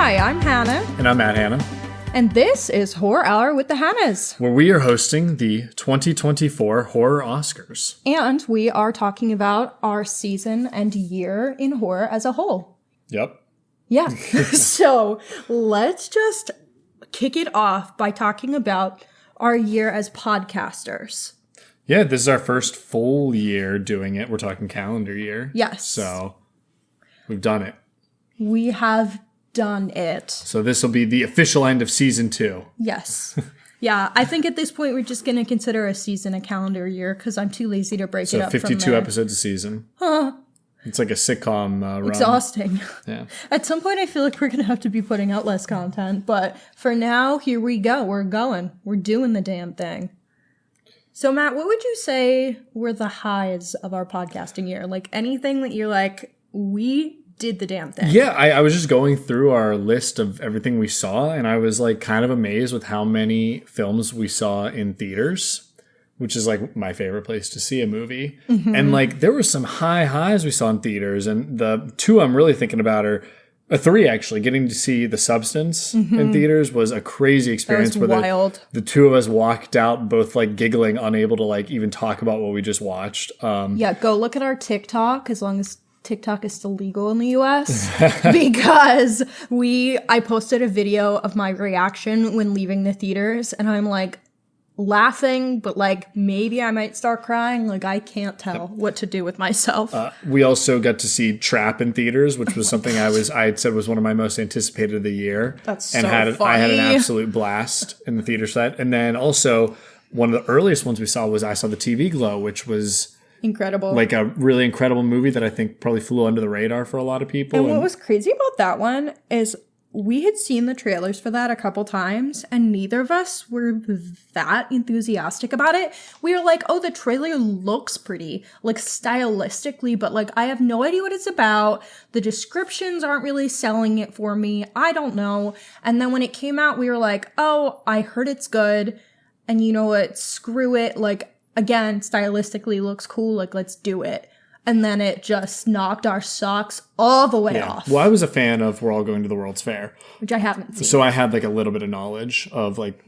Hi, I'm Hannah. And I'm Hanna. And this is Horror Hour with the Hannas, where we are hosting the 2024 Horror Oscars. And we are talking about our season and year in horror as a whole. Yep. Yeah. So let's just kick it off by talking about our year as podcasters. Yeah, this is our first full year doing it. We're talking calendar year. Yes. So we've done it. We have done it. So this will be the official end of season 2. Yes. Yeah, I think at this point we're just going to consider a season a calendar year because I'm too lazy to break it up 52 from there. episodes a season. It's like a sitcom run. Exhausting. Yeah. At some point I feel like we're going to have to be putting out less content, but for now, here we go. We're going. We're doing the damn thing. So Matt, what would you say were the highs of our podcasting year? Like anything that you're like, we did the damn thing. Yeah, I was just going through our list of everything we saw, and I was like kind of amazed with how many films we saw in theaters, which is like my favorite place to see a movie. Mm-hmm. And like there were some highs we saw in theaters, and the 2 I'm really thinking about are 3 actually. Getting to see The Substance in theaters was a crazy experience. That was wild. The 2 of us walked out both like giggling, unable to like even talk about what we just watched. Yeah, go look at our TikTok as long as TikTok is still legal in the US because I posted a video of my reaction when leaving the theaters, and I'm like laughing, but like maybe I might start crying. Like I can't tell what to do with myself. We also got to see Trap in theaters, which was something I had said was one of my most anticipated of the year. That's and so funny. I had an absolute blast in the theater set. And then also one of the earliest ones we saw was I saw the TV Glow, which was incredible. Like a really incredible movie that I think probably flew under the radar for a lot of people. And what was crazy about that one is we had seen the trailers for that a couple times, and neither of us were that enthusiastic about it. We were like, oh, the trailer looks pretty, like stylistically, but like I have no idea what it's about. The descriptions aren't really selling it for me. I don't know. And then when it came out, we were like, oh, I heard it's good. And you know what? Screw it. Like, again, stylistically looks cool, like let's do it. And then it just knocked our socks all the way off. Well, I was a fan of We're All Going to the World's Fair. Which I haven't seen. So I had like a little bit of knowledge of like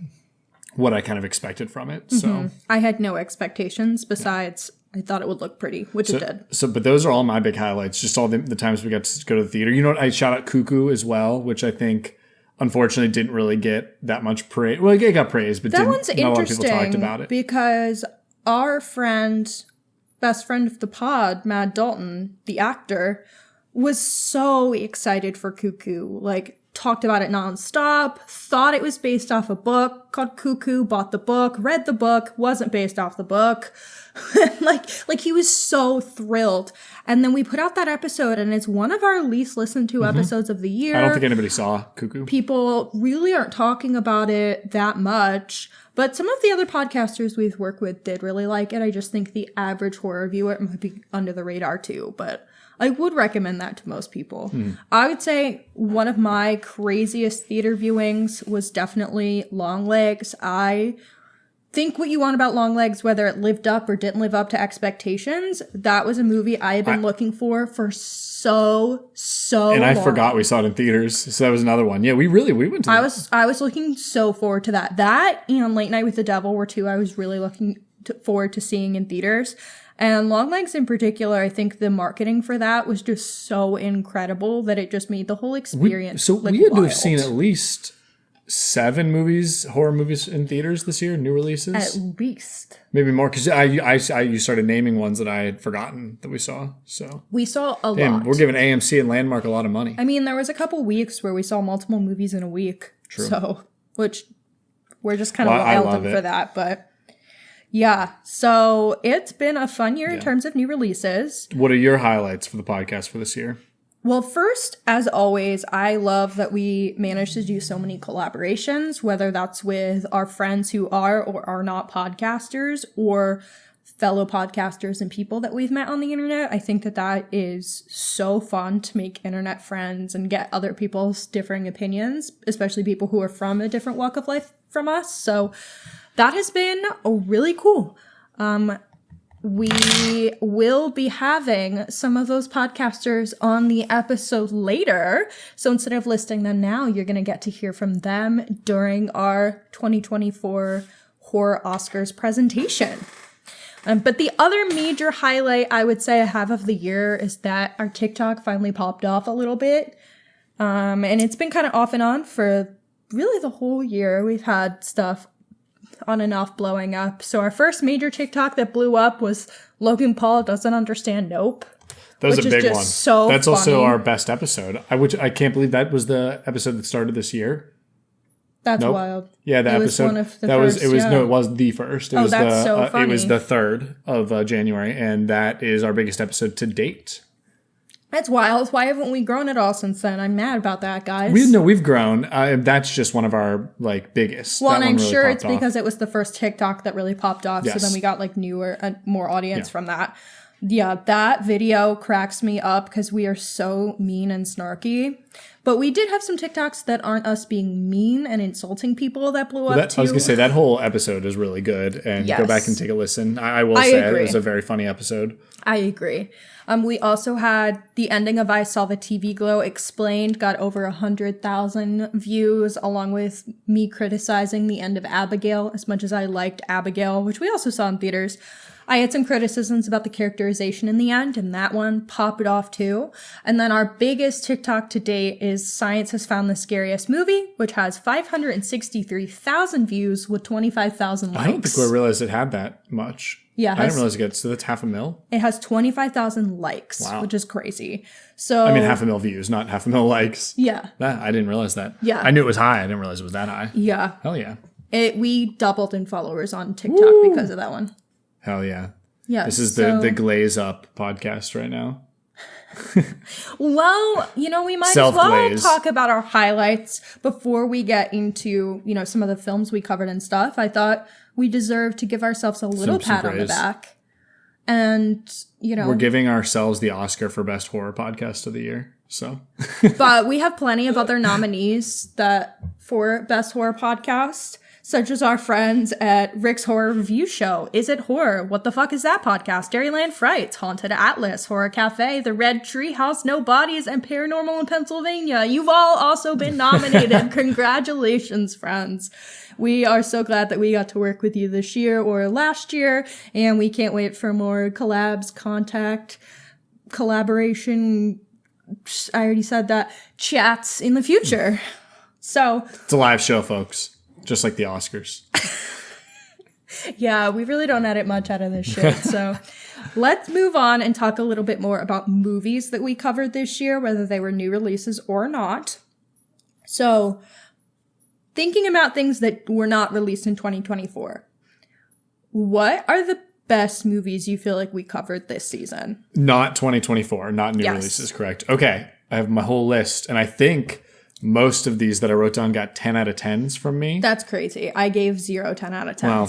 what I kind of expected from it. So I had no expectations besides I thought it would look pretty, which it did. But those are all my big highlights. Just all the times we got to go to the theater. You know what? I shout out Cuckoo as well, which I think unfortunately didn't really get that much praise. Well, it got praise, but that one's not a lot of people talked interesting about it. Because our best friend of the pod, Matt Dalton, the actor, was so excited for Cuckoo. Like, talked about it nonstop, thought it was based off a book called Cuckoo, bought the book, read the book, wasn't based off the book. like he was so thrilled. And then we put out that episode, and it's one of our least listened to episodes of the year. I don't think anybody saw Cuckoo. People really aren't talking about it that much. But some of the other podcasters we've worked with did really like it. I just think the average horror viewer might be under the radar too. But I would recommend that to most people. I would say one of my craziest theater viewings was definitely Longlegs. I think what you want about Longlegs, whether it lived up or didn't live up to expectations. That was a movie I had been looking for so and I long. forgot we saw it in theaters. So that was another one. Yeah, we went to that. I was looking so forward to that. That and Late Night with the Devil were 2 I was really looking forward to seeing in theaters. And Longlegs in particular, I think the marketing for that was just so incredible that it just made the whole experience we had to have seen at least 7 horror movies in theaters this year, new releases. At least. Maybe more, because you started naming ones that I had forgotten that we saw. So we saw a lot. We're giving AMC and Landmark a lot of money. I mean, there was a couple weeks where we saw multiple movies in a week. True. So, which we're just kind of wild for that, but yeah. So it's been a fun year in terms of new releases. What are your highlights for the podcast for this year? Well, first, as always, I love that we managed to do so many collaborations, whether that's with our friends who are or are not podcasters or fellow podcasters and people that we've met on the internet. I think that is so fun to make internet friends and get other people's differing opinions, especially people who are from a different walk of life from us. So that has been really cool. we will be having some of those podcasters on the episode later. So instead of listing them now, you're going to get to hear from them during our 2024 Horror Oscars presentation. But the other major highlight I would say I have of the year is that our TikTok finally popped off a little bit. And it's been kind of off and on for really the whole year. We've had stuff on and off blowing up. So our first major TikTok that blew up was Logan Paul doesn't understand Nope. That was a big one. So That's funny. Also our best episode. I can't believe that was the episode that started this year. That's nope. wild. Yeah, the it episode was one of the that first, was yeah. No, it was the first. It was that's so funny. It was the 3rd of January, and that is our biggest episode to date. That's wild. Why haven't we grown at all since then? I'm mad about that, guys. We've grown. That's just one of our biggest. Well, and I'm really sure it's off. because it was the first TikTok that really popped off. Yes. So then we got newer and more audience from that. Yeah, that video cracks me up because we are so mean and snarky. But we did have some TikToks that aren't us being mean and insulting people that blew up too. I was going to say, that whole episode is really good. And go back and take a listen. I will say agree. it was a very funny episode. I agree. We also had the ending of I Saw the TV Glow Explained, got over 100,000 views, along with me criticizing the end of Abigail, as much as I liked Abigail, which we also saw in theaters. I had some criticisms about the characterization in the end, and that one popped off too. And then our biggest TikTok to date is Science Has Found the Scariest Movie, which has 563,000 views with 25,000 likes. I don't think we realized it had that much. Yeah, I didn't realize it got, so that's 500,000? It has 25,000 likes, which is crazy. So I mean, 500,000 views, not 500,000 likes. Yeah. I didn't realize that. Yeah. I knew it was high. I didn't realize it was that high. Yeah. Hell yeah. We doubled in followers on TikTok because of that one. Hell yeah. Yeah. This is the Glaze Up podcast right now. Well, we might as well talk about our highlights before we get into, some of the films we covered and stuff. I thought we deserved to give ourselves a little pat on the back. And, we're giving ourselves the Oscar for Best Horror Podcast of the Year. So, but we have plenty of other nominees for Best Horror Podcast, such as our friends at Rick's Horror Review Show, Is It Horror? What the Fuck Is That Podcast? Dairyland Frights, Haunted Atlas, Horror Cafe, The Red Treehouse, No Bodies, and Paranormal in Pennsylvania. You've all also been nominated. Congratulations, friends. We are so glad that we got to work with you this year or last year, and we can't wait for more collabs, collaboration, I already said that, chats in the future. So it's a live show, folks. Just like the Oscars. Yeah, we really don't edit much out of this shit. So let's move on and talk a little bit more about movies that we covered this year, whether they were new releases or not. So thinking about things that were not released in 2024, what are the best movies you feel like we covered this season? Not 2024, not new releases, correct? Okay, I have my whole list, and I think most of these that I wrote down got 10 out of 10s from me. That's crazy. I gave 0 10 out of 10s. Well,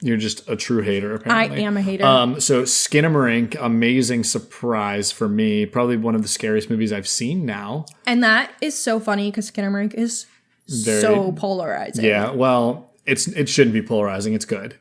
you're just a true hater, apparently. I am a hater. So Skinamarink, amazing surprise for me. Probably one of the scariest movies I've seen now. And that is so funny because Skinamarink is so polarizing. Yeah, well, it shouldn't be polarizing. It's good.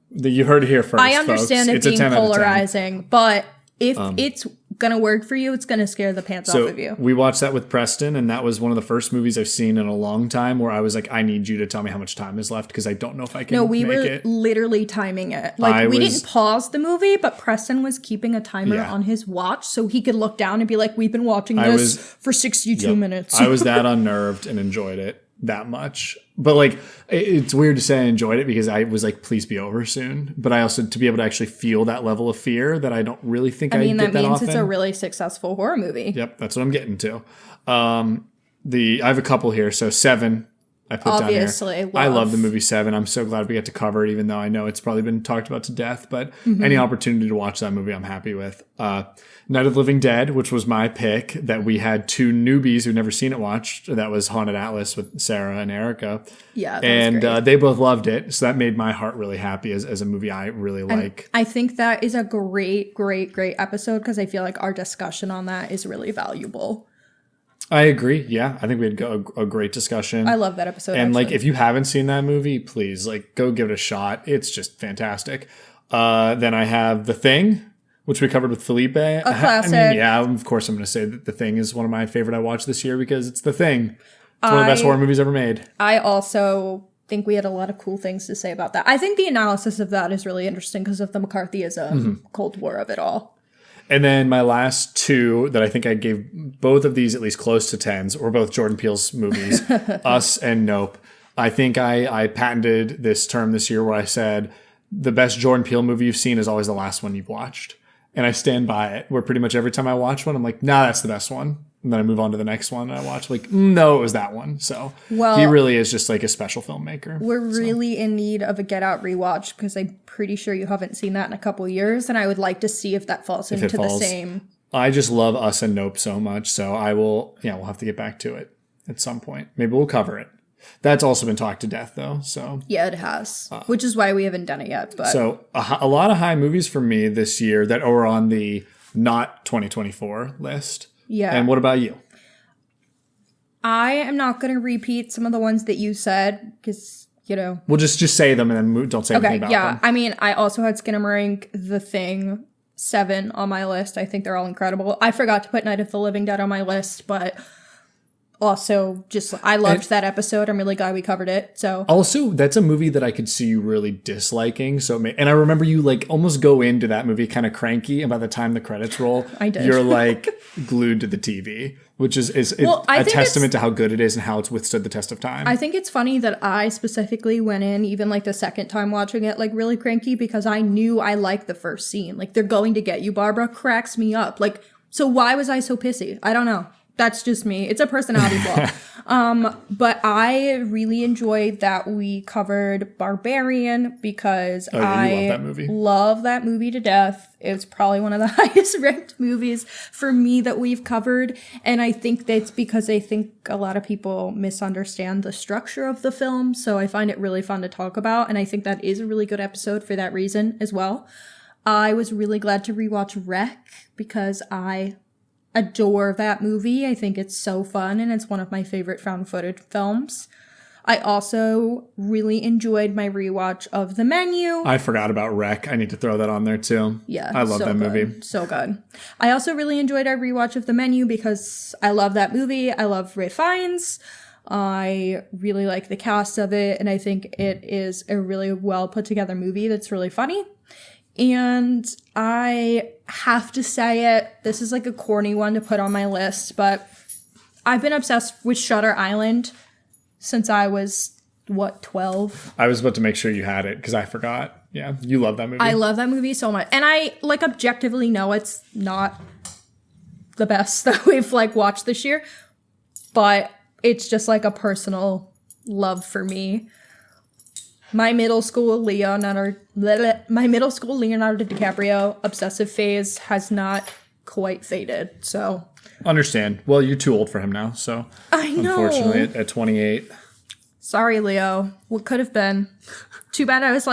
You heard it here first, I understand folks. it being polarizing, but if it's gonna work for you, it's gonna scare the pants off of you. We watched that with Preston, and that was one of the first movies I've seen in a long time where I was like, I need you to tell me how much time is left because I don't know if I can make it. Literally timing it. Like, we didn't pause the movie, but Preston was keeping a timer on his watch so he could look down and be like, we've been watching this for 62 minutes. I was that unnerved and enjoyed it that much. But like, it's weird to say I enjoyed it because I was like, please be over soon. But I also, to be able to actually feel that level of fear that I don't really think I get that often. That means it's a really successful horror movie. Yep, that's what I'm getting to. I have a couple here. So Seven, I put down here. I love the movie Seven. I'm so glad we get to cover it, even though I know it's probably been talked about to death. But any opportunity to watch that movie, I'm happy with. Night of the Living Dead, which was my pick, that we had two newbies who'd never seen it watched. That was Haunted Atlas with Sarah and Erica. Yeah, that was great. They both loved it. So that made my heart really happy as a movie I really like. I think that is a great, great, great episode because I feel like our discussion on that is really valuable. I agree. Yeah, I think we had a great discussion. I love that episode. And like, if you haven't seen that movie, please go give it a shot. It's just fantastic. Then I have The Thing, which we covered with Felipe. A classic. I mean, yeah, of course I'm going to say that The Thing is one of my favorite I watched this year because it's The Thing. It's one of the best horror movies ever made. I also think we had a lot of cool things to say about that. I think the analysis of that is really interesting because of the McCarthyism, Cold War of it all. And then my last two that I think I gave both of these at least close to 10s were both Jordan Peele's movies, Us and Nope. I think I patented this term this year where I said the best Jordan Peele movie you've seen is always the last one you've watched. And I stand by it, where pretty much every time I watch one, I'm like, nah, that's the best one. And then I move on to the next one and I watch like, no, it was that one. So he really is just like a special filmmaker. We're really in need of a Get Out rewatch because I'm pretty sure you haven't seen that in a couple years. And I would like to see if that falls into the same. I just love Us and Nope so much. So we'll have to get back to it at some point. Maybe we'll cover it. That's also been talked to death, though. So yeah, it has, which is why we haven't done it yet. But so a lot of high movies for me this year that are on the not 2024 list. Yeah. And what about you? I am not going to repeat some of the ones that you said because we'll just say them and then don't say anything about them. Yeah. I mean, I also had Skinamarink, The Thing, 7 on my list. I think they're all incredible. I forgot to put Night of the Living Dead on my list, but. Also, I loved that episode. I'm really glad we covered it. So also, that's a movie that I could see you really disliking. And I remember you like almost go into that movie kind of cranky, and by the time the credits roll, I did. You're like glued to the TV, which is a testament to how good it is and how it's withstood the test of time. I think it's funny that I specifically went in, even like the second time watching it, like really cranky because I knew I liked the first scene. Like they're going to get you, Barbara, cracks me up. Like, so why was I so pissy? I don't know. That's just me. It's a personality flaw. But I really enjoyed that we covered Barbarian because I love that movie to death. It's probably one of the highest ranked movies for me that we've covered. And I think that's because I think a lot of people misunderstand the structure of the film. So I find it really fun to talk about. And I think that is a really good episode for that reason as well. I was really glad to rewatch Wreck because I adore that movie. I think it's so fun and it's one of my favorite found footage films. I also really enjoyed my rewatch of The Menu. I forgot about Wreck. I need to throw that on there too. Yeah. I love that movie. So good. I also really enjoyed our rewatch of The Menu because I love that movie. I love Ralph Fiennes. I really like the cast of it and I think it is a really well put together movie that's really funny. And I have to say it, this is like a corny one to put on my list, but I've been obsessed with Shutter Island since I was, 12? I was about to make sure you had it because I forgot. Yeah, you love that movie. I love that movie so much. And I, objectively know it's not the best that we've, watched this year, but it's just, a personal love for me. My middle school Leonardo DiCaprio obsessive phase has not quite faded. So understand. Well, you're too old for him now, so I know. Unfortunately, at 28. Sorry, Leo. What could have been? Too bad I was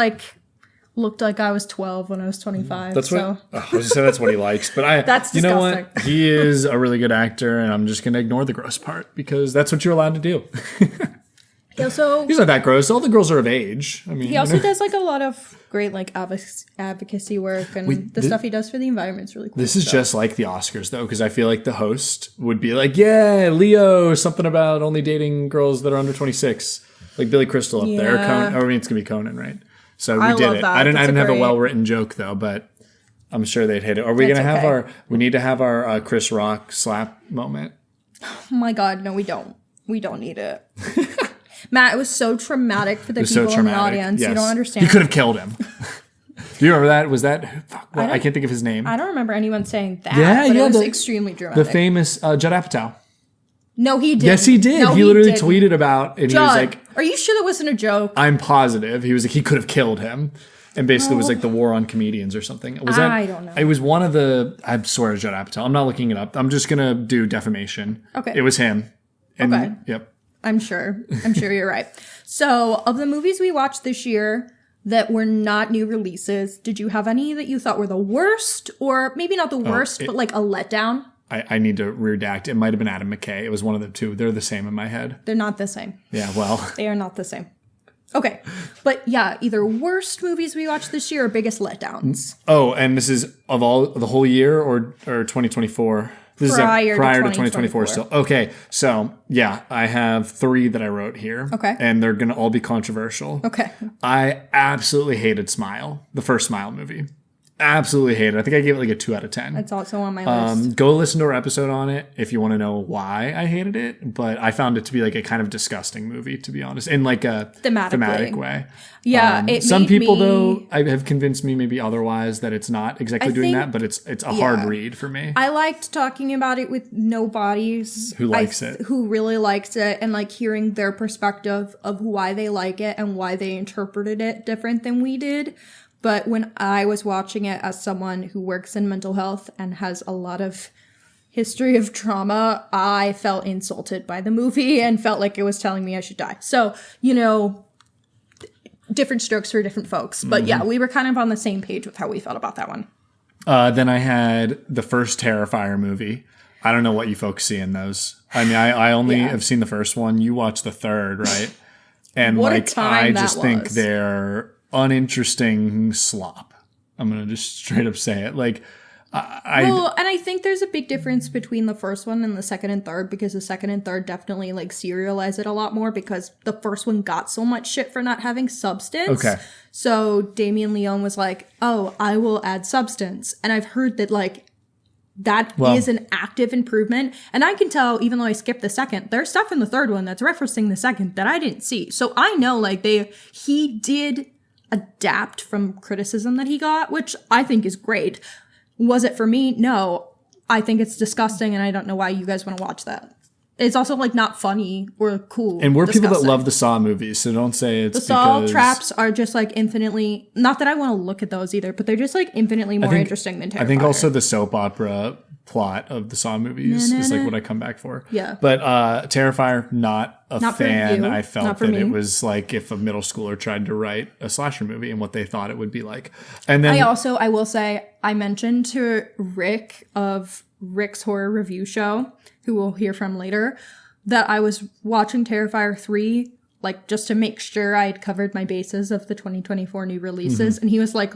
looked like I was 12 when I was 25. That's what I was gonna say. That's what he likes, but that's you disgusting. know what? He is a really good actor, and I'm just gonna ignore the gross part because that's what you're allowed to do. He's not that gross. All the girls are of age. I mean, he also does a lot of great advocacy work, and the stuff he does for the environment is really cool. This is just like the Oscars, though, because I feel like the host would be like, "Yeah, Leo, something about only dating girls that are under 26," like Billy Crystal up there. It's gonna be Conan, right? So we did it. I didn't have a well-written joke though, but I'm sure they'd hit it. Are we gonna have We need to have our Chris Rock slap moment. Oh my God, no, we don't. We don't need it. Matt, it was so traumatic for the people in the audience. Yes. You don't understand. You could have killed him. Do you remember that? Was that... I can't think of his name. I don't remember anyone saying that, but it was extremely dramatic. The famous Judd Apatow. No, he didn't. Yes, he did. No, he literally tweeted about... And Judd, he was like... Are you sure that wasn't a joke? I'm positive. He was like, he could have killed him. And basically it was like the war on comedians or something. I don't know. It was one of the... I swear Judd Apatow. I'm not looking it up. I'm just going to do defamation. Okay. It was him. And, okay. Yep. I'm sure you're right. So, of the movies we watched this year that were not new releases, did you have any that you thought were the worst? Or maybe not the worst, but a letdown? I need to redact. It might have been Adam McKay. It was one of the two. They're the same in my head. They're not the same. Yeah, well. They are not the same. Okay. But yeah, either worst movies we watched this year or biggest letdowns. Oh, and this is of all the whole year or 2024? This Prior is to prior to 2024 2024 still. Okay, so yeah, I have 3 that I wrote here. Okay. And they're going to all be controversial. Okay. I absolutely hated Smile, the first Smile movie. Absolutely hated it. I think I gave it like a 2 out of 10. That's also on my list. Go listen to our episode on it if you want to know why I hated it. But I found it to be like a kind of disgusting movie, to be honest, in like a thematic way. Yeah, some people though have convinced me maybe otherwise that it's not exactly doing that, but it's a hard read for me. I liked talking about it with nobodies who likes it, who really likes it, and like hearing their perspective of why they like it and why they interpreted it different than we did. But when I was watching it as someone who works in mental health and has a lot of history of trauma, I felt insulted by the movie and felt like it was telling me I should die. So, you know, different strokes for different folks. But yeah, we were kind of on the same page with how we felt about that one. Then I had the first Terrifier movie. I don't know what you folks see in those. I mean, I only have seen the first one. You watched the third, right? And what like, a time I that just think was. They're uninteresting slop. I'm going to just straight up say it. Like, Well, and I think there's a big difference between the first one and the second and third, because the second and third definitely like serialize it a lot more, because the first one got so much shit for not having substance. Okay. So Damien Leone was like, oh, I will add substance. And I've heard that like that is an active improvement. And I can tell, even though I skipped the second, there's stuff in the third one that's referencing the second that I didn't see. So I know like he did adapt from criticism that he got, which I think is great. Was it for me? No. I think it's disgusting, and I don't know why you guys want to watch that. It's also like not funny or cool. And we're people that love the Saw movies, so don't say it's the Saw traps are just like infinitely, not that I want to look at those either, but they're just like infinitely more interesting than Terrifier. I think also the soap opera plot of the Saw movies is like what I come back for. Yeah. But Terrifier, not fan. For you. I felt that it was like if a middle schooler tried to write a slasher movie and what they thought it would be like. And then I will say, I mentioned to Rick of Rick's Horror Review Show, who we'll hear from later, that I was watching Terrifier 3, like just to make sure I had covered my bases of the 2024 new releases. And he was like,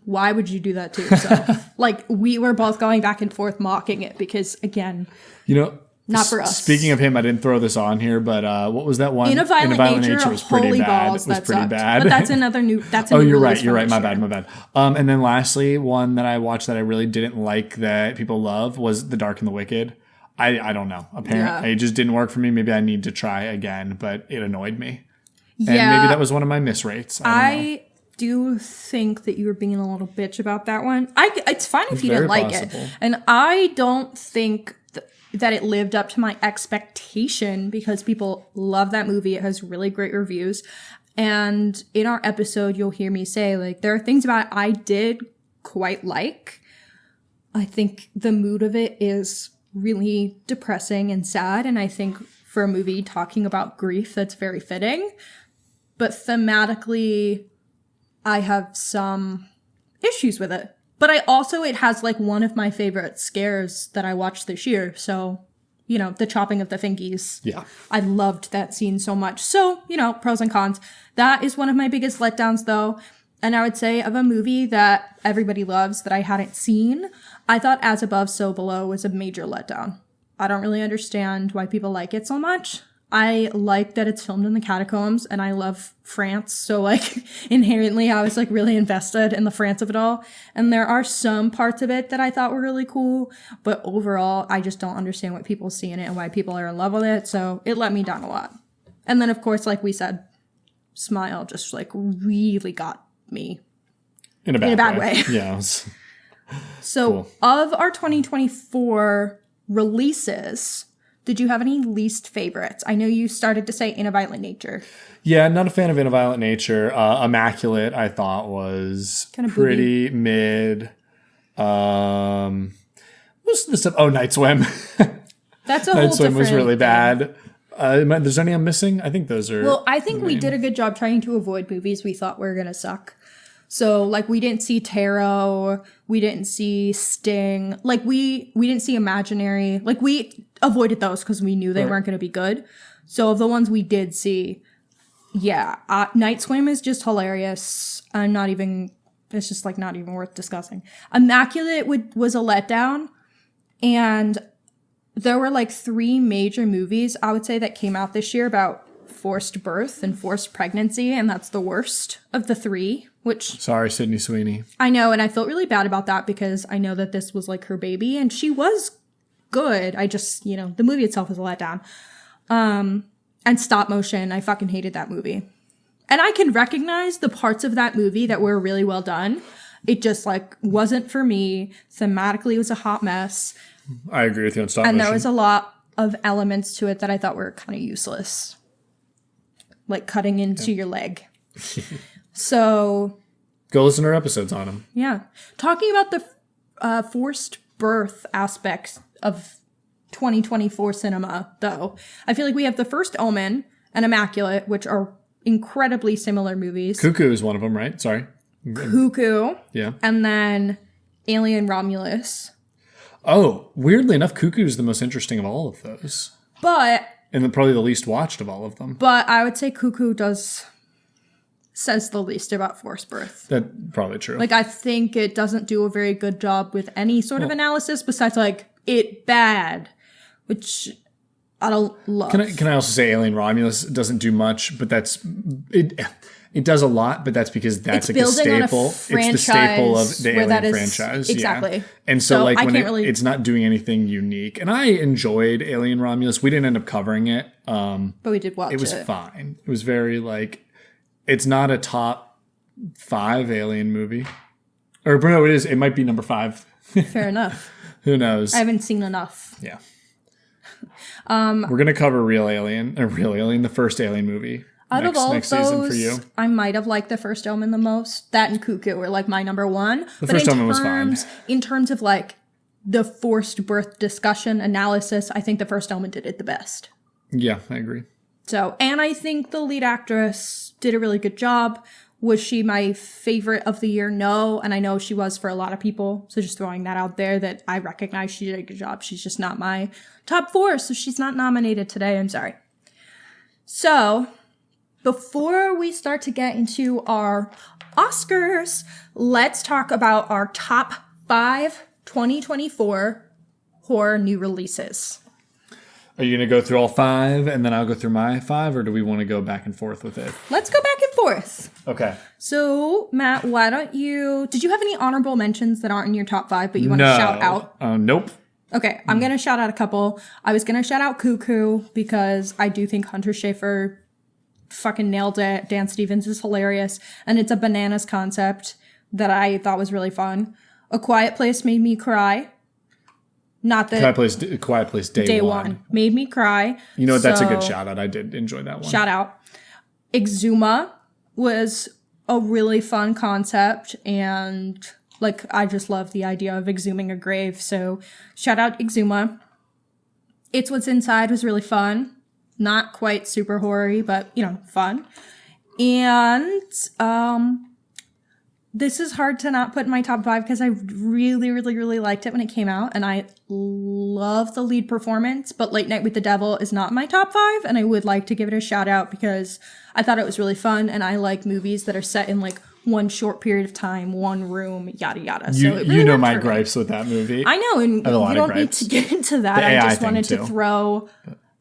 why would you do that to yourself? Like, we were both going back and forth mocking it because, again, not for us. Speaking of him, I didn't throw this on here, but what was that one? In a Violent Nature was pretty bad. Balls, it was pretty bad. But that's another new. That's you're right. You're right. My bad. And then lastly, one that I watched that I really didn't like that people love was The Dark and the Wicked. I don't know. Apparently, it just didn't work for me. Maybe I need to try again, but it annoyed me. Yeah. And maybe that was one of my misrates. I do think that you were being a little bitch about that one. It's fine if you didn't like it. And I don't think that it lived up to my expectation, because people love that movie. It has really great reviews. And in our episode, you'll hear me say, like, there are things about it I did quite like. I think the mood of it is really depressing and sad. And I think for a movie talking about grief, that's very fitting. But thematically, I have some issues with it. But it has like one of my favorite scares that I watched this year. So, the chopping of the fingies. Yeah. I loved that scene so much. So, pros and cons. That is one of my biggest letdowns though. And I would say of a movie that everybody loves that I hadn't seen, I thought As Above, So Below was a major letdown. I don't really understand why people like it so much. I like that it's filmed in the catacombs, and I love France. So like inherently I was like really invested in the France of it all. And there are some parts of it that I thought were really cool, but overall I just don't understand what people see in it and why people are in love with it. So it let me down a lot. And then of course, like we said, Smile just like really got me in a bad way. Yeah. So cool. Of our 2024 releases, did you have any least favorites? I know you started to say In a Violent Nature. Yeah, not a fan of In a Violent Nature. Immaculate, I thought, was kind of pretty mid. What's the stuff? Oh, Night Swim. That's a whole Night Swim was really bad. There's any I'm missing? I think those are. Well, I think we did a good job trying to avoid movies we thought were gonna suck. So, like, we didn't see Tarot, we didn't see Sting, like, we didn't see Imaginary. Like, we avoided those because we knew they weren't going to be good. So, of the ones we did see, Yeah, Night Swim is just hilarious. It's just like not even worth discussing. Immaculate was a letdown, and there were like 3 major movies I would say that came out this year about forced birth and forced pregnancy, and that's the worst of the 3. Which sorry, Sydney Sweeney. I know, and I felt really bad about that because I know that this was like her baby, and she was good. I just the movie itself is a letdown. And stop motion, I fucking hated that movie. And I can recognize the parts of that movie that were really well done. It just like wasn't for me. Thematically, it was a hot mess. I agree with you on stop motion. And there was a lot of elements to it that I thought were kind of useless. Like cutting into your leg. So go listen to our episodes on them. Yeah. Talking about the forced birth aspects of 2024 cinema, though, I feel like we have The First Omen and Immaculate, which are incredibly similar movies. Cuckoo is one of them, right? Sorry. Cuckoo. Yeah. And then Alien Romulus. Oh, weirdly enough, Cuckoo is the most interesting of all of those. And probably the least watched of all of them. But I would say Cuckoo says the least about forced birth. That's probably true. Like, I think it doesn't do a very good job with any sort of analysis besides, like, it bad, which I don't love. Can I also say Alien Romulus doesn't do much, but it does a lot, but that's because that's like a staple. It's the staple of the Alien franchise. Exactly. Yeah. And so like when it's not doing anything unique. And I enjoyed Alien Romulus. We didn't end up covering it. But we did watch it. It was fine. It was very like, it's not a top 5 Alien movie. Or no, it is. It might be number 5. Fair enough. Who knows? I haven't seen enough. Yeah. We're going to cover the first Alien movie. Out of all next those, season for you. I might have liked The First Omen the most. That and Cuckoo were like my number 1. The First Omen was fine. In terms of like the forced birth discussion analysis, I think The First Omen did it the best. Yeah, I agree. So, and I think the lead actress did a really good job. Was she my favorite of the year? No. And I know she was for a lot of people. So just throwing that out there that I recognize she did a good job. She's just not my top 4. So she's not nominated today. I'm sorry. So before we start to get into our Oscars, let's talk about our top 5 2024 horror new releases. Are you going to go through all 5 and then I'll go through my 5, or do we want to go back and forth with it? Let's go back and forth. Okay. So, Matt, why don't did you have any honorable mentions that aren't in your top 5, but you want to shout out? Nope. Okay, I'm going to shout out a couple. I was going to shout out Cuckoo because I do think Hunter Schafer fucking nailed it. Dan Stevens is hilarious. And it's a bananas concept that I thought was really fun. A Quiet Place made me cry. Not that Quiet Place Day One made me cry. You know what? That's a good shout out. I did enjoy that one. Shout out. Exuma was a really fun concept, and like I just love the idea of exhuming a grave. So shout out Exuma. It's What's Inside was really fun. Not quite super horror-y, but fun. And this is hard to not put in my top 5 because I really, really, really liked it when it came out. And I love the lead performance, but Late Night with the Devil is not my top 5. And I would like to give it a shout out because I thought it was really fun. And I like movies that are set in like one short period of time, one room, yada, yada. So you know my gripes with that movie. I know. And we don't need to get into that. I just wanted to throw,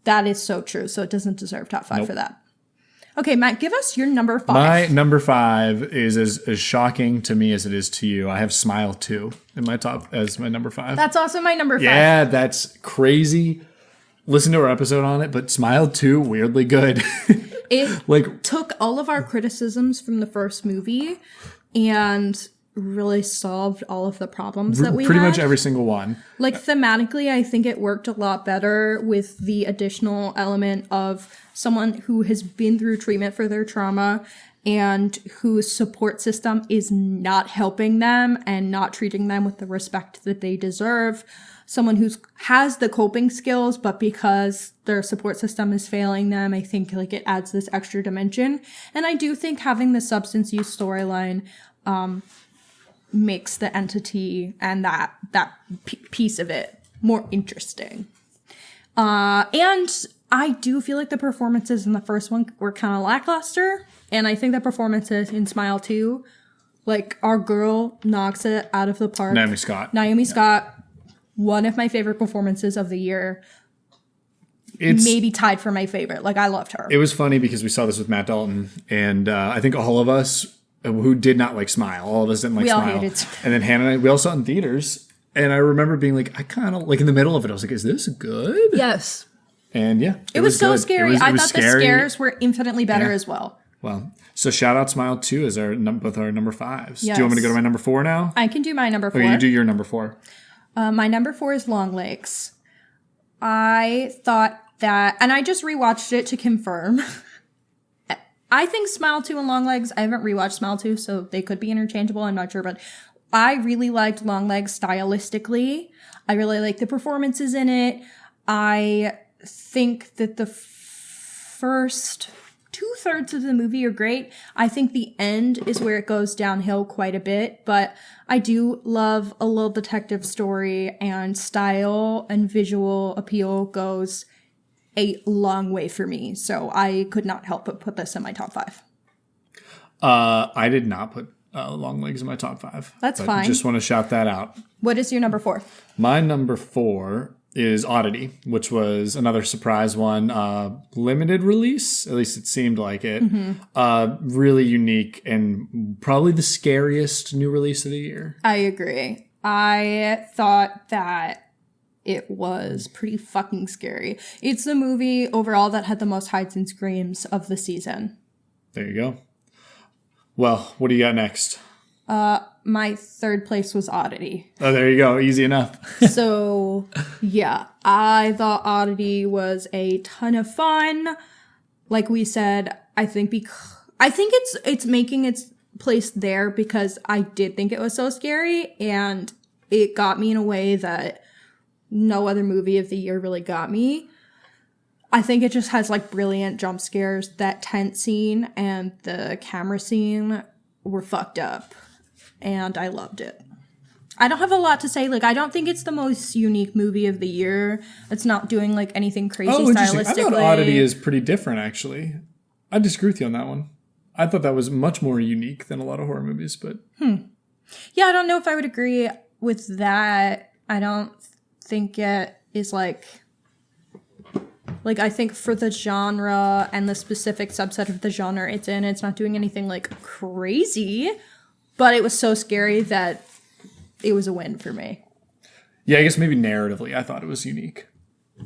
that is so true. So it doesn't deserve top 5 for that. Okay, Matt, give us your number 5. My number 5 is as shocking to me as it is to you. I have Smile 2 in my top as my number 5. That's also my number 5. Yeah, that's crazy. Listen to our episode on it, but Smile 2, weirdly good. It took all of our criticisms from the first movie and really solved all of the problems that we had. Pretty much every single one. Like thematically, I think it worked a lot better with the additional element of someone who has been through treatment for their trauma and whose support system is not helping them and not treating them with the respect that they deserve. Someone who has the coping skills, but because their support system is failing them, I think like it adds this extra dimension. And I do think having the substance use storyline makes the entity and that piece of it more interesting. And I do feel like the performances in the first one were kind of lackluster. And I think the performances in Smile 2, like, our girl knocks it out of the park. Naomi Scott, one of my favorite performances of the year. It's maybe tied for my favorite. Like, I loved her. It was funny because we saw this with Matt Dalton. And I think all of us who did not like Smile, all of us didn't like Smile. We all hated Smile. And then Hannah and I, we all saw it in theaters. And I remember being like, I kind of, like in the middle of it, I was like, is this good? Yes. And yeah. It was so good. Scary. I thought the scares were infinitely better as well. Well, so shout out Smile 2 as both our number 5s. Yes. Do you want me to go to my number 4 now? I can do my number 4. Okay, you do your number 4. My number 4 is Longlegs. I thought that, and I just rewatched it to confirm. I think Smile 2 and Longlegs, I haven't rewatched Smile 2, so they could be interchangeable. I'm not sure, but I really liked Longlegs stylistically. I really liked the performances in it. I think that the first 2/3 of the movie are great. I think the end is where it goes downhill quite a bit, but I do love a little detective story, and style and visual appeal goes a long way for me. So I could not help but put this in my top 5. I did not put Longlegs in my top 5. That's fine. Just want to shout that out. What is your number 4? My number 4 is Oddity, which was another surprise one. Limited release, at least it seemed like it. Mm-hmm. Really unique and probably the scariest new release of the year. I agree. I thought that it was pretty fucking scary. It's the movie overall that had the most hides and screams of the season. There you go. Well, what do you got next? My third place was Oddity. Oh, there you go. Easy enough. So, yeah, I thought Oddity was a ton of fun. Like we said, I think it's making its place there because I did think it was so scary, and it got me in a way that no other movie of the year really got me. I think it just has like brilliant jump scares. That tent scene and the camera scene were fucked up, and I loved it. I don't have a lot to say. Like, I don't think it's the most unique movie of the year. It's not doing like anything crazy stylistically. I thought Oddity is pretty different, actually. I disagree with you on that one. I thought that was much more unique than a lot of horror movies, but yeah, I don't know if I would agree with that. I don't think it is like I think for the genre and the specific subset of the genre it's in, it's not doing anything like crazy, but it was so scary that it was a win for me. Yeah, I guess maybe narratively I thought it was unique.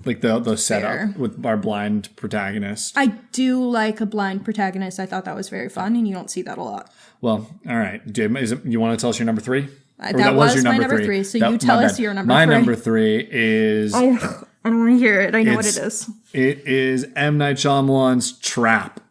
Like the setup with our blind protagonist. I do like a blind protagonist. I thought that was very fun, and you don't see that a lot. Well, all right. You want to tell us your number 3? That was your number 3. So you tell us your number 3. My number 3 is... I don't want to hear it. I know what it is. It is M. Night Shyamalan's Trap,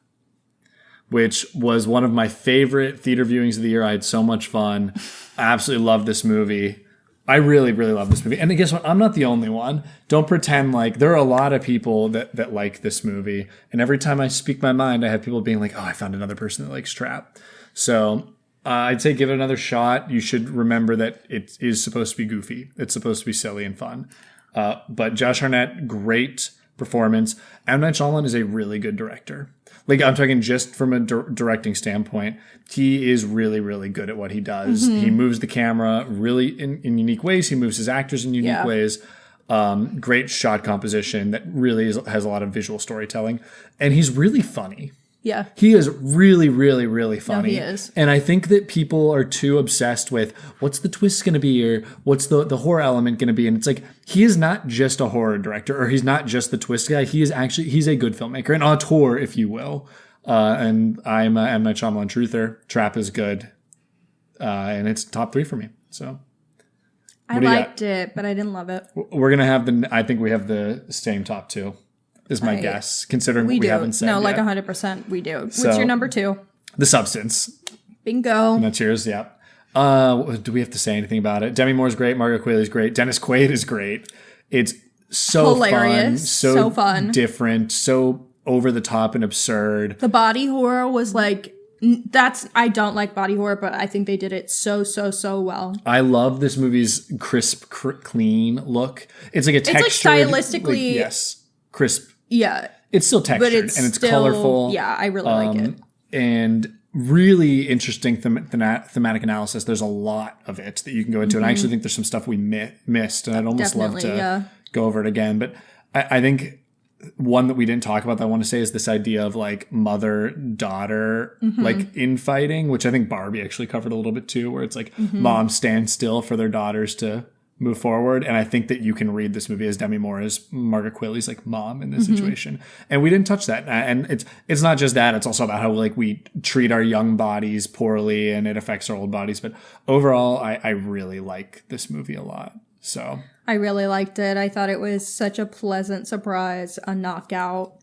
which was one of my favorite theater viewings of the year. I had so much fun. I absolutely love this movie. I really, really love this movie. And guess what? I'm not the only one. Don't pretend like there are a lot of people that like this movie. And every time I speak my mind, I have people being like, oh, I found another person that likes Trap. So I'd say give it another shot. You should remember that it is supposed to be goofy. It's supposed to be silly and fun. But Josh Hartnett, great performance. M. Night Shyamalan is a really good director. Like, I'm talking just from a directing standpoint. He is really, really good at what he does. Mm-hmm. He moves the camera really in unique ways. He moves his actors in unique ways. Great shot composition that really has a lot of visual storytelling. And he's really funny. Yeah. He is really, really, really funny. No, he is. And I think that people are too obsessed with what's the twist going to be or what's the horror element going to be. And it's like, he is not just a horror director or he's not just the twist guy. He's a good filmmaker, an auteur, if you will. And I'm a M. Night Shyamalan truther. Trap is good. And it's top 3 for me. So I liked it, but I didn't love it. We're going to have I think we have the same top 2. Is my guess, considering we haven't said like yet. 100% we do. What's your number 2? The Substance. Bingo. And that's yours, yeah. Do we have to say anything about it? Demi Moore's great. Margot Qualley is great. Dennis Quaid is great. It's so hilarious, fun. So fun. Different. So over the top and absurd. The body horror was like... I don't like body horror, but I think they did it so well. I love this movie's crisp, clean look. It's like a textured... It's like stylistically... yes. Crisp. Yeah. It's still textured and it's colorful. Yeah, I really like it. And really interesting thematic analysis. There's a lot of it that you can go into. And I actually think there's some stuff we missed. And I'd almost love to go over it again. But I think one that we didn't talk about that I want to say is this idea of like mother-daughter like infighting, which I think Barbie actually covered a little bit too, where it's like moms stand still for their daughters to move forward. And I think that you can read this movie as Demi Moore as Margaret Qualley's like mom in this situation. And we didn't touch that. And it's not just that, it's also about how like we treat our young bodies poorly and it affects our old bodies. But overall, I really like this movie a lot. So I really liked it. I thought it was such a pleasant surprise, a knockout.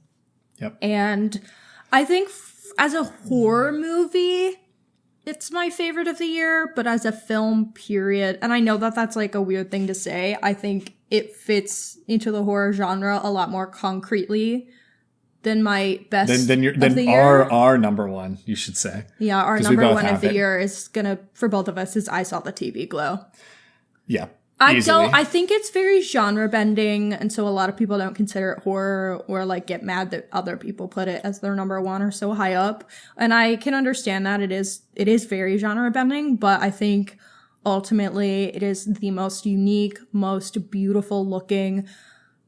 Yep. And I think as a horror movie, it's my favorite of the year, but as a film, period, and I know that that's like a weird thing to say, I think it fits into the horror genre a lot more concretely than my best than of the year. Our number one, you should say. Yeah, our number one of the year is gonna, for both of us, is I Saw the TV Glow. Yeah. I think it's very genre bending, and so a lot of people don't consider it horror or like get mad that other people put it as their number one or so high up. And I can understand that it is very genre bending, but I think ultimately it is the most unique, most beautiful looking,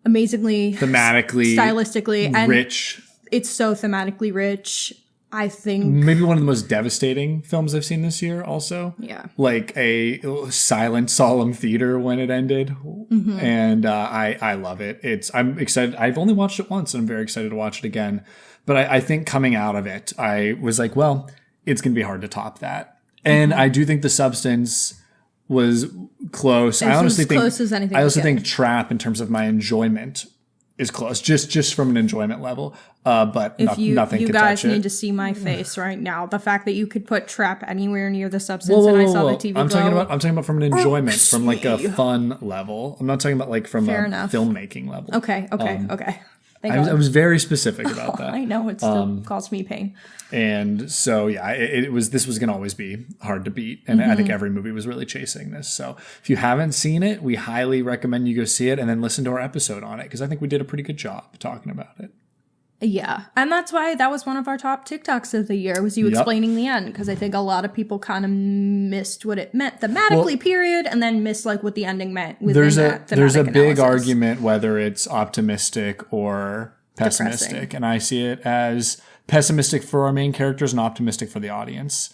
amazingly thematically, stylistically, and rich. It's so thematically rich. I think maybe one of the most devastating films I've seen this year also. Yeah. Like a silent, solemn theater when it ended. And I love it. I'm excited. I've only watched it once and I'm very excited to watch it again. But I think coming out of it, I was like, well, it's going to be hard to top that. And I do think the substance was close. I honestly think close as anything. I also think Trap, in terms of my enjoyment, is close, just from an enjoyment level. But nothing you can guys touch it. need to see my face right now. The fact that you could put Trap anywhere near the substance, and I saw the TV. I'm talking about from an enjoyment, from like a fun level. I'm not talking about like from filmmaking level. Okay. I was very specific about that. I know, it still caused me pain. And so, yeah, this was going to always be hard to beat. And I think every movie was really chasing this. So if you haven't seen it, we highly recommend you go see it and then listen to our episode on it, because I think we did a pretty good job talking about it. Yeah. And that's why that was one of our top TikToks of the year, was you explaining the end. Because I think a lot of people kind of missed what it meant thematically, period, and then missed like what the ending meant. There's a big argument whether it's optimistic or pessimistic. Depressing. And I see it as pessimistic for our main characters and optimistic for the audience.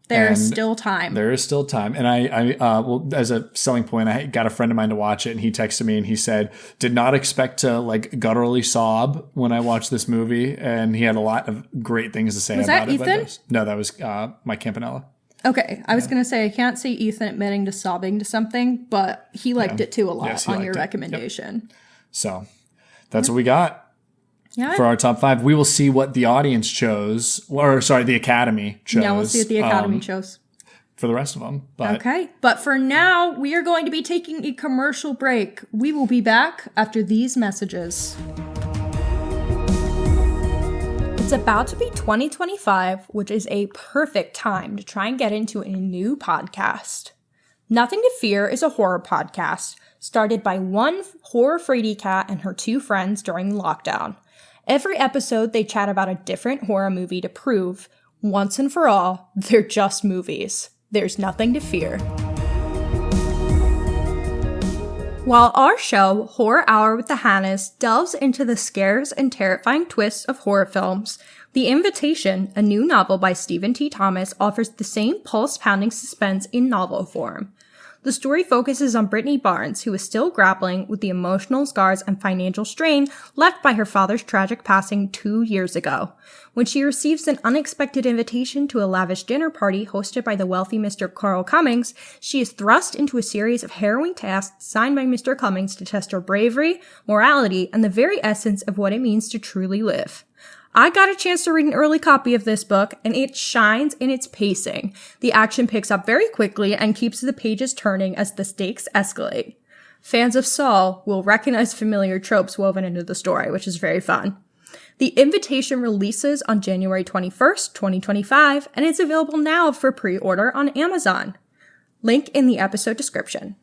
There is still time. There is still time. And well, as a selling point, I got a friend of mine to watch it, and he texted me and he said, did not expect to like gutturally sob when I watched this movie. And he had a lot of great things to say about it. Was that Ethan? No, that was Mike Campanella. Okay. I was going to say, I can't see Ethan admitting to sobbing to something, but he liked it too a lot on your recommendation. Yep. So that's what we got. Yeah. For our top 5. We will see what the audience chose, or sorry, the Academy chose. Yeah, we'll see what the Academy chose. For the rest of them. But. Okay. But for now, we are going to be taking a commercial break. We will be back after these messages. It's about to be 2025, which is a perfect time to try and get into a new podcast. Nothing to Fear is a horror podcast started by one horror-fraidy cat and her 2 friends during lockdown. Every episode, they chat about a different horror movie to prove, once and for all, they're just movies. There's nothing to fear. While our show, Horror Hour with the Hannas, delves into the scares and terrifying twists of horror films, The Invitation, a new novel by Stephen T. Thomas, offers the same pulse-pounding suspense in novel form. The story focuses on Brittany Barnes, who is still grappling with the emotional scars and financial strain left by her father's tragic passing 2 years ago. When she receives an unexpected invitation to a lavish dinner party hosted by the wealthy Mr. Carl Cummings, she is thrust into a series of harrowing tasks signed by Mr. Cummings to test her bravery, morality, and the very essence of what it means to truly live. I got a chance to read an early copy of this book, and it shines in its pacing. The action picks up very quickly and keeps the pages turning as the stakes escalate. Fans of Saul will recognize familiar tropes woven into the story, which is very fun. The Invitation releases on January 21st, 2025, and it's available now for pre-order on Amazon. Link in the episode description.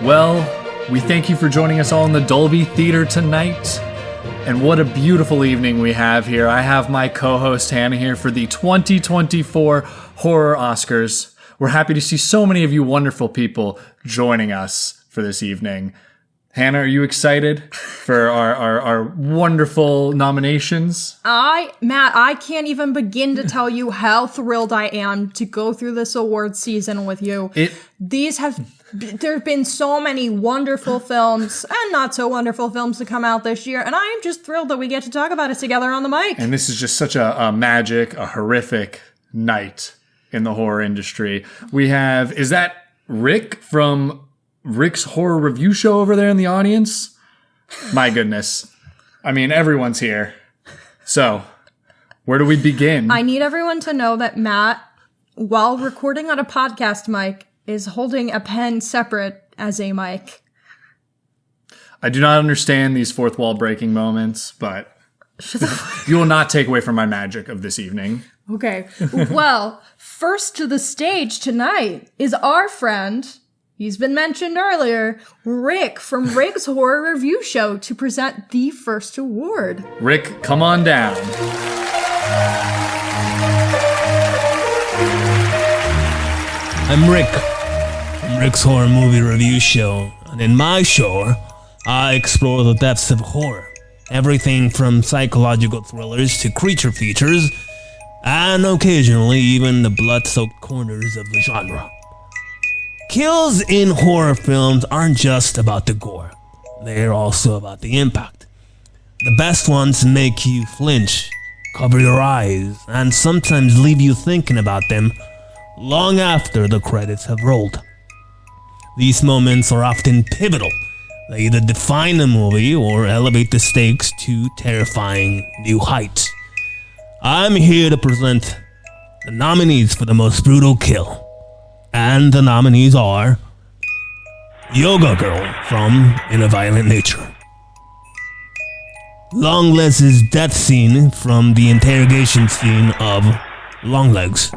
Well, we thank you for joining us all in the Dolby Theater tonight. And what a beautiful evening we have here. I have my co-host Hanna here for the 2024 Horror Oscars. We're happy to see so many of you wonderful people joining us for this evening. Hanna, are you excited for our wonderful nominations? Matt, I can't even begin to tell you how thrilled I am to go through this award season with you. There have been so many wonderful films and not so wonderful films to come out this year, and I am just thrilled that we get to talk about it together on the mic. And this is just such a horrific night in the horror industry. We have, is that Rick from Rick's Horror Review Show over there in the audience? My goodness. I mean, everyone's here. So, where do we begin? I need everyone to know that Matt, while recording on a podcast mic, is holding a pen separate as a mic. I do not understand these fourth wall breaking moments, but you will not take away from my magic of this evening. Okay. Well, first to the stage tonight is our friend... He's been mentioned earlier, Rick from Rick's Horror Review Show to present the first award. Rick, come on down. I'm Rick from Rick's Horror Movie Review Show, and in my show, I explore the depths of horror. Everything from psychological thrillers to creature features, and occasionally even the blood-soaked corners of the genre. Kills in horror films aren't just about the gore. They're also about the impact. The best ones make you flinch, cover your eyes, and sometimes leave you thinking about them long after the credits have rolled. These moments are often pivotal. They either define the movie or elevate the stakes to terrifying new heights. I'm here to present the nominees for the most brutal kill. And the nominees are Yoga Girl from In a Violent Nature, Longless's death scene from the interrogation scene of Longlegs,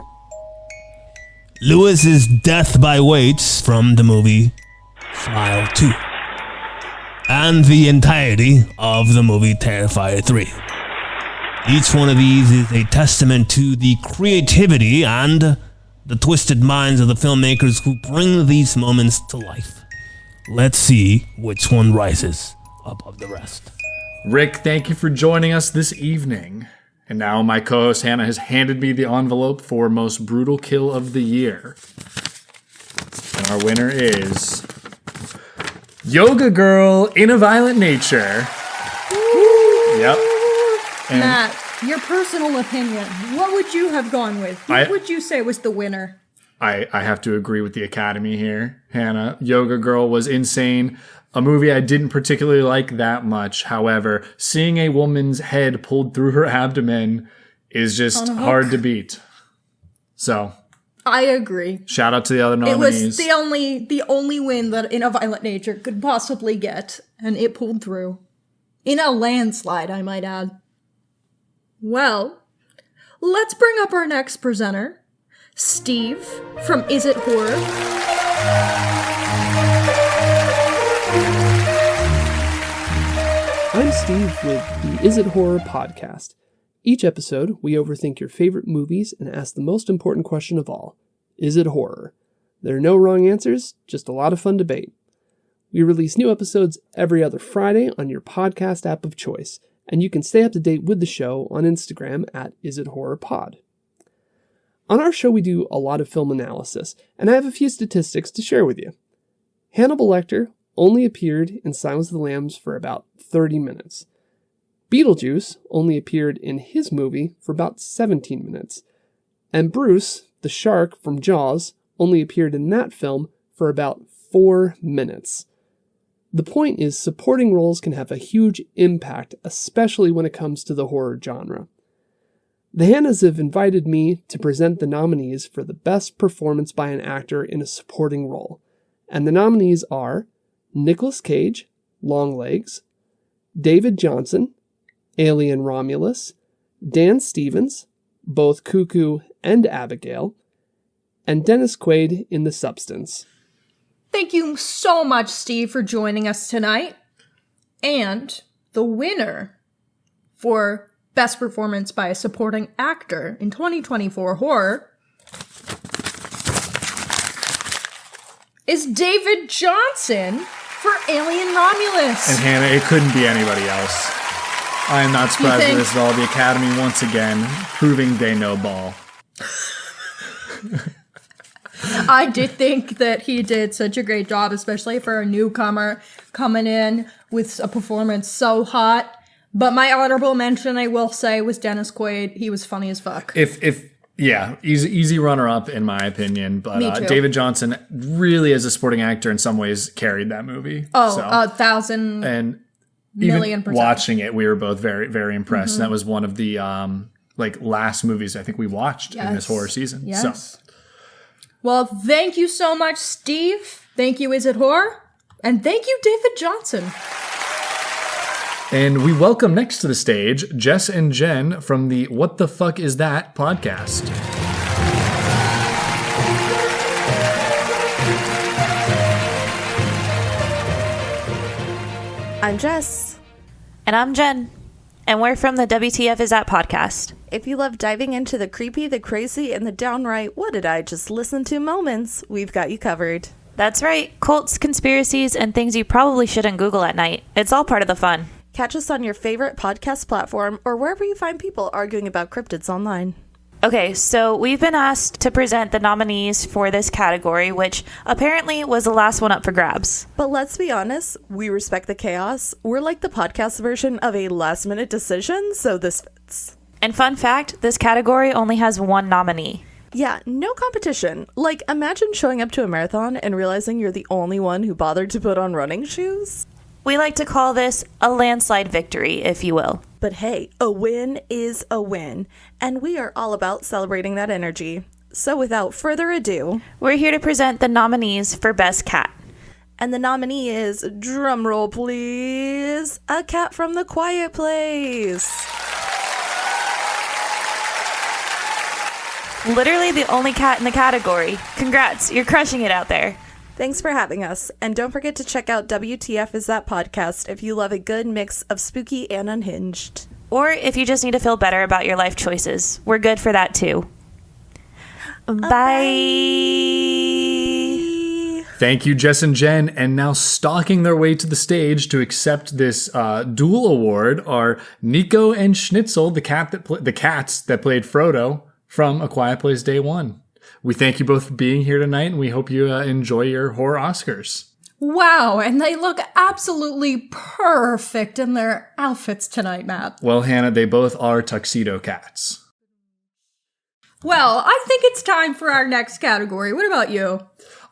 Lewis's death by weights from the movie Smile 2, and the entirety of the movie Terrifier 3. Each one of these is a testament to the creativity and the twisted minds of the filmmakers who bring these moments to life. Let's see which one rises above the rest. Rick, thank you for joining us this evening. And now my co-host Hanna has handed me the envelope for most brutal kill of the year. And our winner is Yoga Girl in a Violent Nature. Woo! Yep. And Matt, your personal opinion, what would you have gone with? What would you say was the winner? I have to agree with the Academy here, Hanna. Yoga Girl was insane. A movie I didn't particularly like that much. However, seeing a woman's head pulled through her abdomen is just hard to beat. So, I agree. Shout out to the other nominees. It was the only win that In a Violent Nature could possibly get, and it pulled through. In a landslide, I might add. Well, let's bring up our next presenter, Steve from Is It Horror? I'm Steve with the Is It Horror podcast. Each episode, we overthink your favorite movies and ask the most important question of all, is it horror? There are no wrong answers, just a lot of fun debate. We release new episodes every other Friday on your podcast app of choice, and you can stay up to date with the show on Instagram at IsItHorrorPod. On our show, we do a lot of film analysis, and I have a few statistics to share with you. Hannibal Lecter only appeared in Silence of the Lambs for about 30 minutes. Beetlejuice only appeared in his movie for about 17 minutes. And Bruce, the shark from Jaws, only appeared in that film for about 4 minutes. The point is, supporting roles can have a huge impact, especially when it comes to the horror genre. The Hannas have invited me to present the nominees for the best performance by an actor in a supporting role. And the nominees are Nicolas Cage, Longlegs, David Johnson, Alien Romulus, Dan Stevens, both Cuckoo and Abigail, and Dennis Quaid in The Substance. Thank you so much, Steve, for joining us tonight. And the winner for Best Performance by a Supporting Actor in 2024 horror is David Johnson for Alien Romulus. And Hannah, it couldn't be anybody else. I am not surprised with this at all. The Academy once again proving they know ball. I did think that he did such a great job, especially for a newcomer coming in with a performance so hot. But my honorable mention, I will say, was Dennis Quaid. He was funny as fuck. Yeah, easy runner-up in my opinion. But Me too. David Johnson really, as a supporting actor, in some ways carried that movie. Oh, so. 1,000 and million even percent. watching it, we were both very, very impressed. And that was one of the last movies I think we watched in this horror season. Yes. So. Well, thank you so much, Steve. Thank you, Is It Horror? And thank you, David Johnson. And we welcome next to the stage Jess and Jen from the What the Fuck Is That podcast. I'm Jess. And I'm Jen. And we're from the WTF Is That podcast. If you love diving into the creepy, the crazy, and the downright what did I just listen to moments, we've got you covered. That's right. Cults, conspiracies, and things you probably shouldn't Google at night. It's all part of the fun. Catch us on your favorite podcast platform or wherever you find people arguing about cryptids online. Okay, so we've been asked to present the nominees for this category, which apparently was the last one up for grabs. But let's be honest, we respect the chaos. We're like the podcast version of a last-minute decision, so this fits. And fun fact, this category only has one nominee. Yeah, no competition. Like, imagine showing up to a marathon and realizing you're the only one who bothered to put on running shoes. We like to call this a landslide victory, if you will. But hey, a win is a win, and we are all about celebrating that energy. So without further ado, we're here to present the nominees for Best Cat. And the nominee is, drumroll please, A Cat from the Quiet Place. Literally the only cat in the category. Congrats, you're crushing it out there. Thanks for having us, and don't forget to check out WTF Is That podcast if you love a good mix of spooky and unhinged. Or if you just need to feel better about your life choices. We're good for that too. Bye. Thank you, Jess and Jen. And now stalking their way to the stage to accept this dual award are Nico and Schnitzel, the cats that played Frodo from A Quiet Place Day One. We thank you both for being here tonight, and we hope you enjoy your horror Oscars. Wow, and they look absolutely perfect in their outfits tonight, Matt. Well, Hannah, they both are tuxedo cats. Well, I think it's time for our next category. What about you?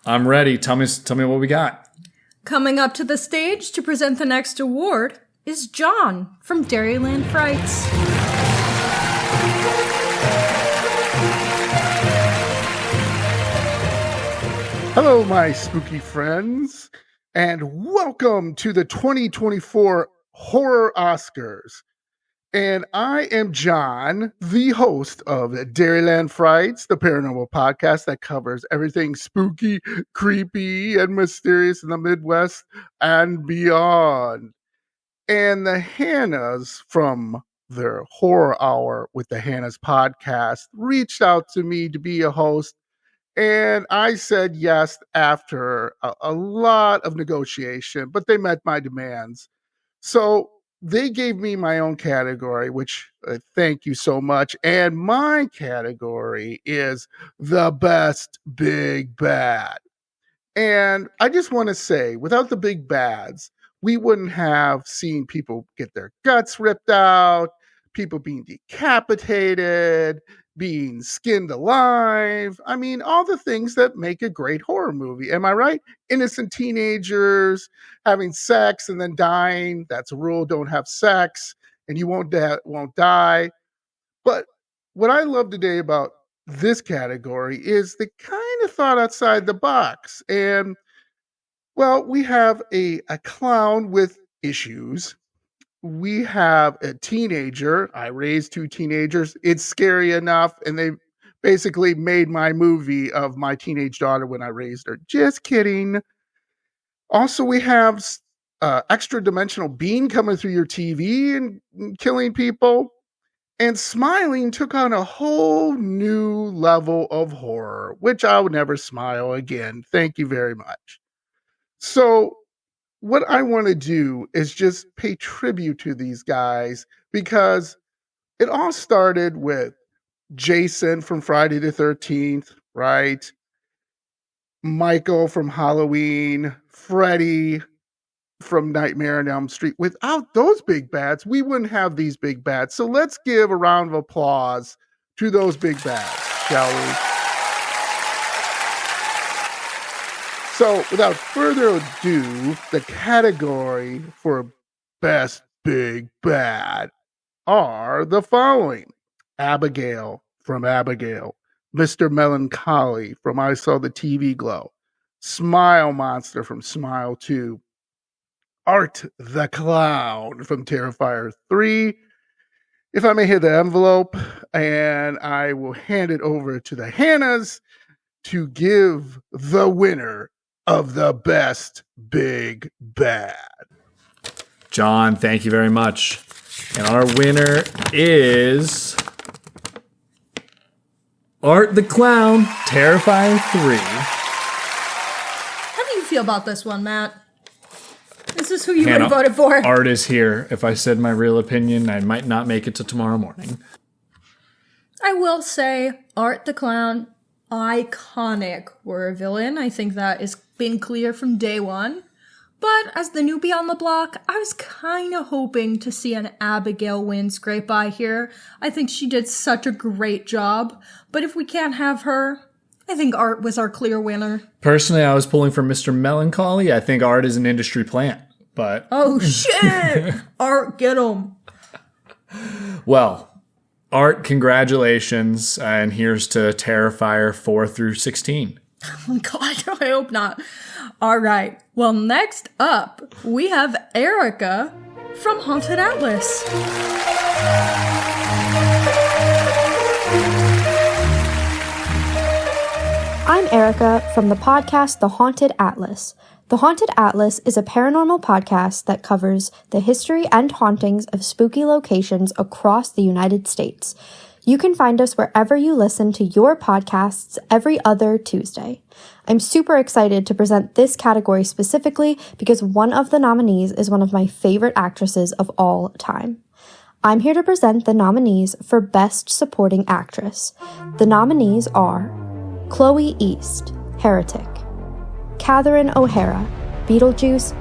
I'm ready. Tell me what we got. Coming up to the stage to present the next award is John from Dairyland Frights. Hello, my spooky friends, and welcome to the 2024 Horror Oscars. And I am John, the host of Dairyland Frights, the paranormal podcast that covers everything spooky, creepy, and mysterious in the Midwest and beyond. And the Hannas from their Horror Hour with the Hannas podcast reached out to me to be a host. And I said yes after a lot of negotiation, but they met my demands. So they gave me my own category, which thank you so much. And my category is the best big bad. And I just want to say, without the big bads, we wouldn't have seen people get their guts ripped out, people being decapitated, being skinned alive. I mean, all the things that make a great horror movie. Am I right? Innocent teenagers having sex and then dying. That's a rule. Don't have sex and you won't die. But what I love today about this category is they kind of thought outside the box. And, well, we have a clown with issues. We have a teenager. I raised two teenagers. It's scary enough. And they basically made my movie of my teenage daughter when I raised her. Just kidding. Also, we have extra dimensional being coming through your TV and killing people. And smiling took on a whole new level of horror, which I would never smile again. Thank you very much. So, what I want to do is just pay tribute to these guys because it all started with Jason from Friday the 13th, right? Michael from Halloween, Freddy from Nightmare on Elm Street. Without those big bads, we wouldn't have these big bads. So let's give a round of applause to those big bads, shall we? So without further ado, the category for Best Big Bad are the following. Abigail from Abigail, Mr. Melancholy from I Saw the TV Glow, Smile Monster from Smile 2, Art the Clown from Terrifier 3. If I may hit the envelope, and I will hand it over to the Hannas to give the winner of the Best Big Bad. John, thank you very much. And our winner is Art the Clown, Terrifier 3. How do you feel about this one, Matt? This is who you would Hanna, have voted for. Art is here. If I said my real opinion, I might not make it to tomorrow morning. I will say, Art the Clown, iconic horror villain. I think that has been clear from day one. But as the newbie on the block, I was kind of hoping to see an Abigail win scrape by here. I think she did such a great job. But if we can't have her, I think Art was our clear winner. Personally, I was pulling for Mr. Melancholy. I think Art is an industry plant, but... Oh, shit! Art, get him. Well, Art, congratulations, and here's to Terrifier 4 through 16. Oh, God, I hope not. All right. Well, next up, we have Erica from Haunted Atlas. I'm Erica from the podcast The Haunted Atlas. The Haunted Atlas is a paranormal podcast that covers the history and hauntings of spooky locations across the United States. You can find us wherever you listen to your podcasts every other Tuesday. I'm super excited to present this category specifically because one of the nominees is one of my favorite actresses of all time. I'm here to present the nominees for Best Supporting Actress. The nominees are Chloe East, Heretic; Catherine O'Hara, Beetlejuice;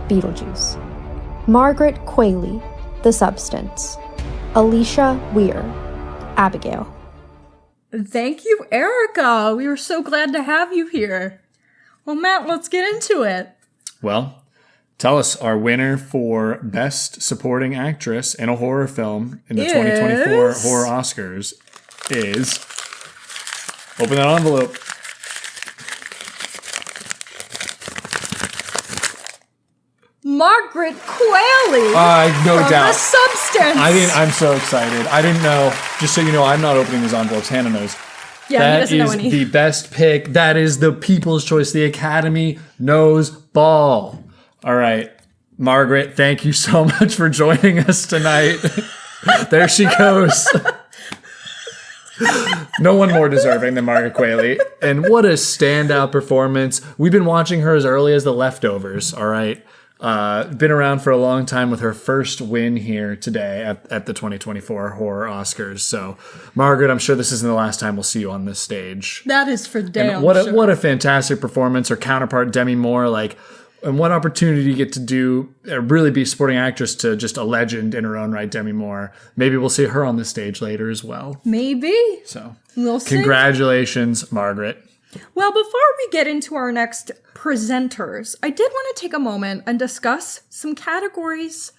Margaret Qualley, The Substance; Alicia Weir, Abigail. Thank you, Erica. We were so glad to have you here. Well, Matt, let's get into it. Well, tell us, our winner for Best Supporting Actress in a Horror Film in the 2024 Horror Oscars is... Open that envelope. Margaret Qualley. No from doubt. The Substance. I'm so excited. I didn't know. Just so you know, I'm not opening these envelopes. Hanna knows. Yeah, he doesn't know any. That is the best pick. That is the People's Choice. The Academy knows ball. All right. Margaret, thank you so much for joining us tonight. There she goes. No one more deserving than Margaret Qualley. And what a standout performance. We've been watching her as early as The Leftovers, all right? Been around for a long time with her first win here today at the 2024 Horror Oscars. So, Margaret, I'm sure this isn't the last time we'll see you on this stage. That is for damn sure. What a fantastic performance. Her counterpart, Demi Moore, and what opportunity you get to do, really be supporting actress to just a legend in her own right, Demi Moore. Maybe we'll see her on the stage later as well. Maybe. So, we'll see. Congratulations, Margaret. Well, before we get into our next presenters, I did want to take a moment and discuss some categories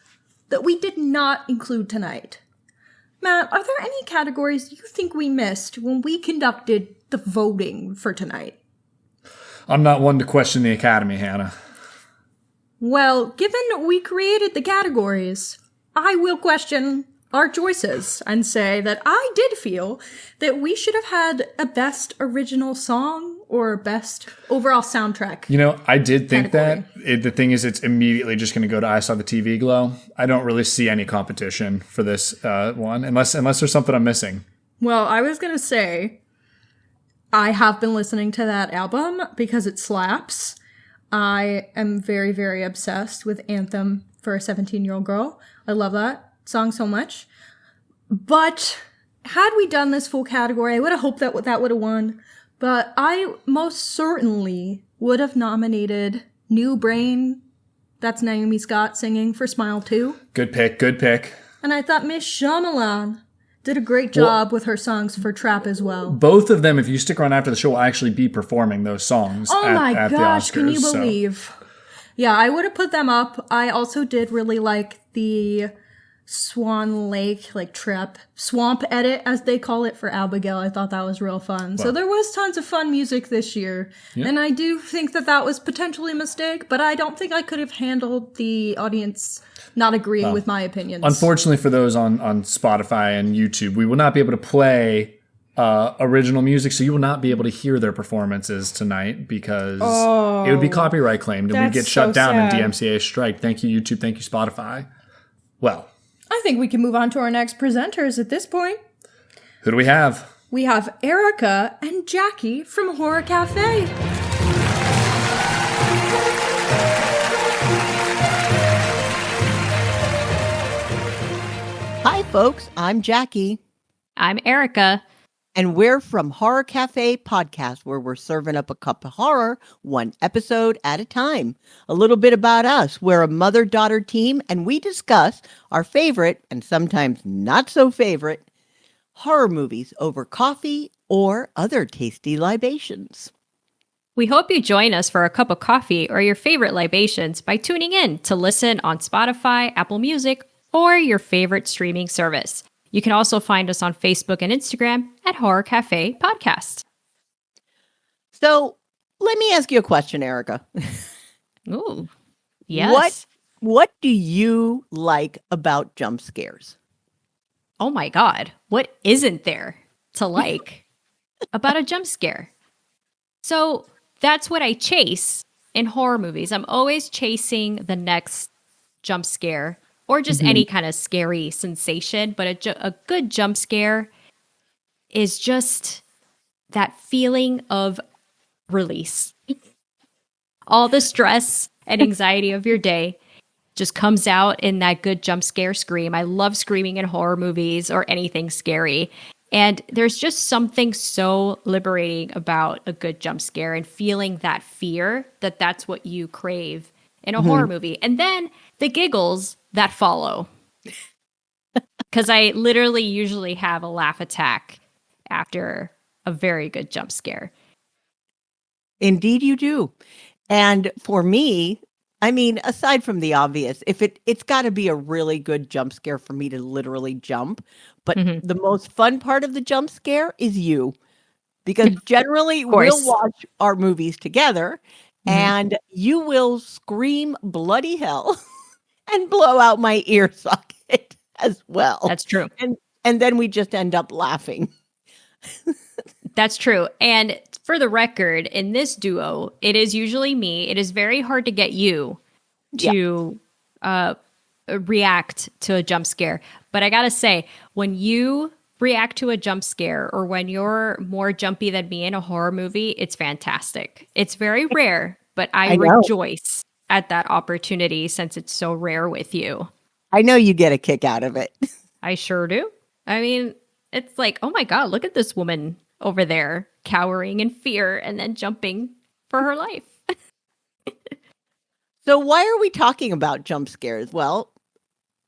that we did not include tonight. Matt, are there any categories you think we missed when we conducted the voting for tonight? I'm not one to question the Academy, Hanna. Well, given we created the categories, I will question our choices and say that I did feel that we should have had a Best Original Song or best overall soundtrack. You know, I did think category. that. The thing is, it's immediately just going to go to I Saw the TV Glow. I don't really see any competition for this one, unless there's something I'm missing. Well, I was going to say, I have been listening to that album because it slaps. I am very, very obsessed with Anthem for a 17-year-old girl. I love that song so much. But had we done this full category, I would have hoped that would have won. But I most certainly would have nominated New Brain. That's Naomi Scott singing for Smile 2. Good pick. And I thought Miss Shyamalan did a great job with her songs for Trap as well. Both of them, if you stick around after the show, will actually be performing those songs at the Oscars. Can you believe? Yeah, I would have put them up. I also did really like the Swan Lake, trip, swamp edit, as they call it, for Abigail. I thought that was real fun. So there was tons of fun music this year. Yeah. And I do think that was potentially a mistake, but I don't think I could have handled the audience not agreeing with my opinions. Unfortunately for those on Spotify and YouTube, we will not be able to play original music, so you will not be able to hear their performances tonight because it would be copyright claimed and we'd get shut down in DMCA strike. Thank you, YouTube. Thank you, Spotify. Well, I think we can move on to our next presenters at this point. Who do we have? We have Erica and Jackie from Horror Cafe. Hi, folks. I'm Jackie. I'm Erica. And we're from Horror Cafe Podcast, where we're serving up a cup of horror, one episode at a time. A little bit about us. We're a mother-daughter team, and we discuss our favorite, and sometimes not so favorite, horror movies over coffee or other tasty libations. We hope you join us for a cup of coffee or your favorite libations by tuning in to listen on Spotify, Apple Music, or your favorite streaming service. You can also find us on Facebook and Instagram at Horror Cafe Podcast. So let me ask you a question, Erica. Ooh, yes. What do you like about jump scares? Oh my God, what isn't there to like about a jump scare? So that's what I chase in horror movies. I'm always chasing the next jump scare. Or just any kind of scary sensation. But a good jump scare is just that feeling of release. All the stress and anxiety of your day just comes out in that good jump scare scream. I love screaming in horror movies or anything scary. And there's just something so liberating about a good jump scare and feeling that fear that's what you crave in a horror movie. And then the giggles that follow. Because I literally usually have a laugh attack after a very good jump scare. Indeed you do. And for me, I mean, aside from the obvious, if it's got to be a really good jump scare for me to literally jump. But the most fun part of the jump scare is you. Because generally we'll watch our movies together and you will scream bloody hell and blow out my ear socket as well. That's true. And then we just end up laughing. That's true. And for the record, in this duo, it is usually me. It is very hard to get you to react to a jump scare. But I gotta say, when you react to a jump scare or when you're more jumpy than me in a horror movie, it's fantastic. It's very rare, but I rejoice at that opportunity since it's so rare with you. I know you get a kick out of it. I sure do. I mean, it's like, oh my God, look at this woman over there cowering in fear and then jumping for her life. So why are we talking about jump scares? Well,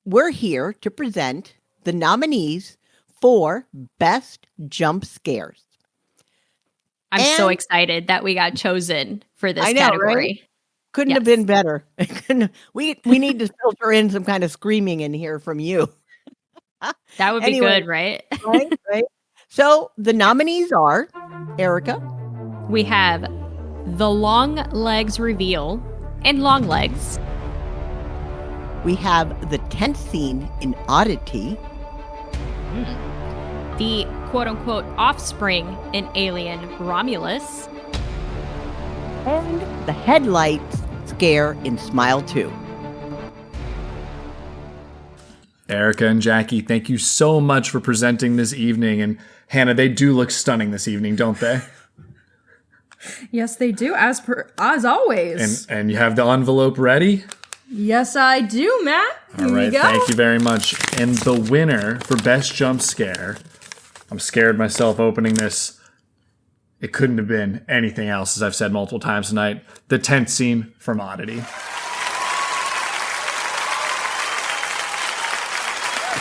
we're here to present the nominees for Best Jump Scares. I'm so excited that we got chosen for this category. Right? Couldn't have been better. We need to filter in some kind of screaming in here from you. That would be good, right? Right. So the nominees are, Erica. We have The Long Legs Reveal and Long Legs. We have the tent scene in Oddity. The quote-unquote offspring in Alien Romulus. and the headlights scare in Smile 2. Erica and Jackie, thank you so much for presenting this evening. And Hannah, they do look stunning this evening, don't they? Yes, they do, as always. And you have the envelope ready? Yes, I do, Matt. All right, thank you very much. And the winner for Best Jump Scare, I'm scared myself opening this. It couldn't have been anything else, as I've said multiple times tonight. The tent scene from Oddity.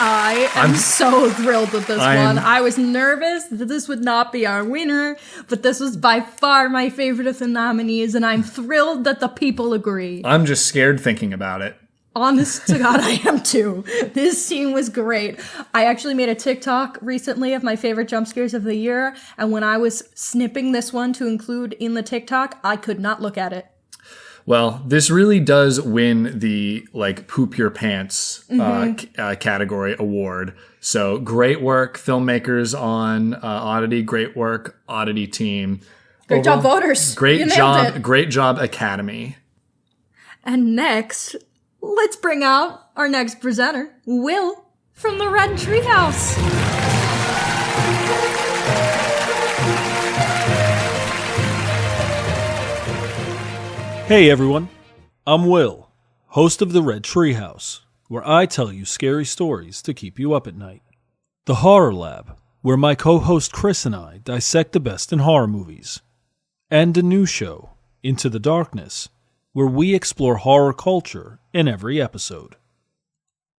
I am so thrilled with this one. I was nervous that this would not be our winner, but this was by far my favorite of the nominees, and I'm thrilled that the people agree. I'm just scared thinking about it. Honest to God, I am too. This scene was great. I actually made a TikTok recently of my favorite jump scares of the year, and when I was snipping this one to include in the TikTok, I could not look at it. Well, this really does win the poop your pants category award. So great work, filmmakers on Oddity. Great work, Oddity team. Great job, voters. Great job, Academy. And next, let's bring out our next presenter, Will from the Red Treehouse. Hey everyone, I'm Will, host of the Red Treehouse, where I tell you scary stories to keep you up at night. The Horror Lab, where my co-host Chris and I dissect the best in horror movies. And a new show, Into the Darkness, where we explore horror culture in every episode.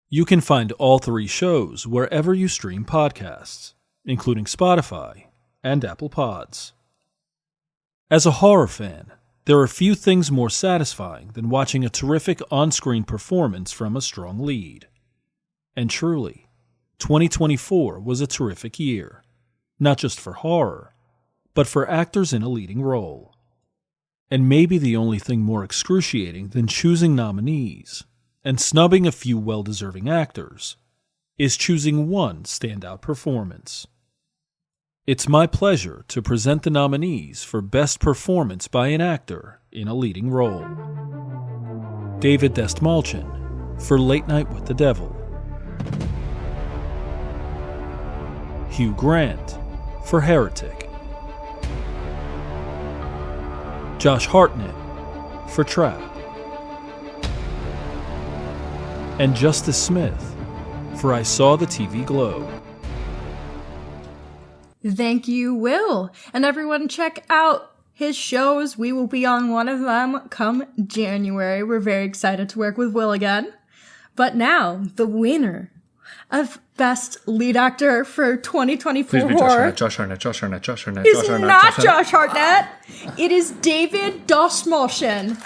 You can find all 3 shows wherever you stream podcasts, including Spotify and Apple Pods. As a horror fan, there are few things more satisfying than watching a terrific on-screen performance from a strong lead. And truly, 2024 was a terrific year, not just for horror, but for actors in a leading role. And maybe the only thing more excruciating than choosing nominees and snubbing a few well-deserving actors is choosing one standout performance. It's my pleasure to present the nominees for Best Performance by an Actor in a Leading Role. David Dastmalchian for Late Night with the Devil. Hugh Grant for Heretic. Josh Hartnett for Trap. And Justice Smith for I Saw the TV Glow. Thank you, Will. And everyone check out his shows. We will be on one of them come January. We're very excited to work with Will again. But now, the winner of Best Lead Actor for 2024 Please be horror Josh Hartnett. is not Josh Hartnett. It is David Dastmalchian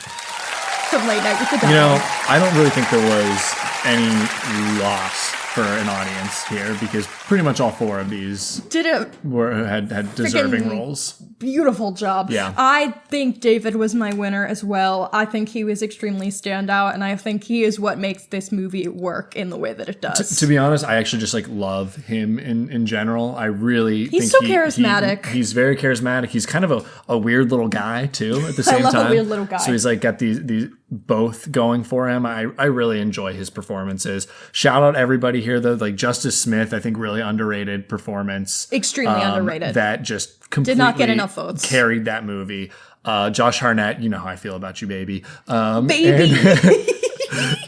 from Late Night with the Devil. You know, I don't really think there was any loss for an audience here because pretty much all 4 of these had deserving roles. Beautiful job. Yeah. I think David was my winner as well. I think he was extremely standout, and I think he is what makes this movie work in the way that it does. To be honest, I actually just love him in general. I really he's think so charismatic. He's very charismatic. He's kind of a weird little guy too at the same time. I love a weird little guy. So he's got these both going for him. I really enjoy his performances. Shout out everybody here though, Justice Smith, I think really underrated performance. Extremely underrated. That just completely did not get enough votes. Carried that movie. Josh Hartnett, you know how I feel about you, baby. Baby.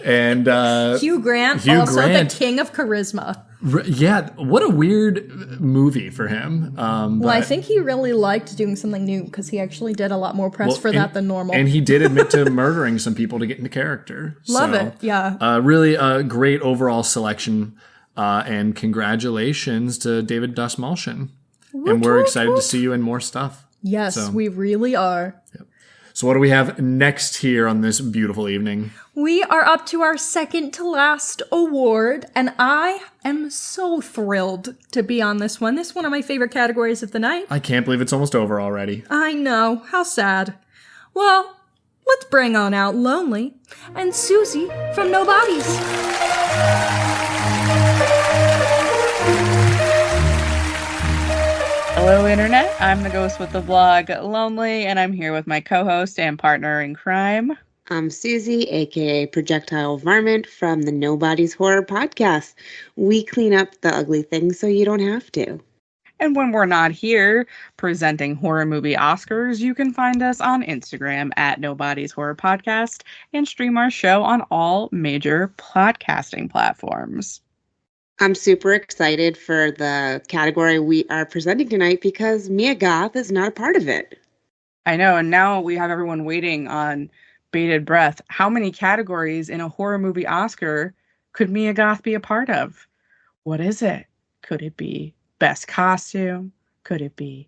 And Hugh Grant, the king of charisma. Yeah, what a weird movie for him. I think he really liked doing something new because he actually did a lot more press for that than normal. And he did admit to murdering some people to get into character. Love it, yeah. Really a great overall selection. And congratulations to David Dastmalchian. And we're excited to see you in more stuff. Yes, we really are. Yep. So what do we have next here on this beautiful evening? We are up to our second to last award, and I am so thrilled to be on this one. This is one of my favorite categories of the night. I can't believe it's almost over already. I know. How sad. Well, let's bring on out Lonely and Susie from Nobodies. Hello, Internet. I'm the ghost with the blog Lonely, and I'm here with my co-host and partner in crime. I'm Susie, aka Projectile Varmint from the Nobody's Horror Podcast. We clean up the ugly things so you don't have to. And when we're not here presenting horror movie Oscars, you can find us on Instagram at Nobody's Horror Podcast and stream our show on all major podcasting platforms. I'm super excited for the category we are presenting tonight because Mia Goth is not a part of it. I know, and now we have everyone waiting on bated breath. How many categories in a horror movie Oscar could Mia Goth be a part of? What is it? Could it be Best Costume? Could it be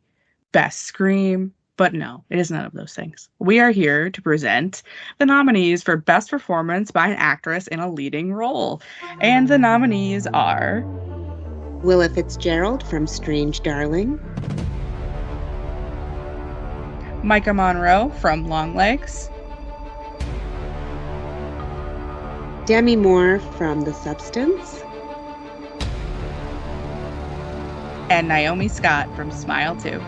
Best Scream? But no, it is none of those things. We are here to present the nominees for Best Performance by an Actress in a Leading Role. And the nominees are Willa Fitzgerald from Strange Darling, Micah Monroe from Longlegs, Demi Moore from The Substance, and Naomi Scott from Smile 2.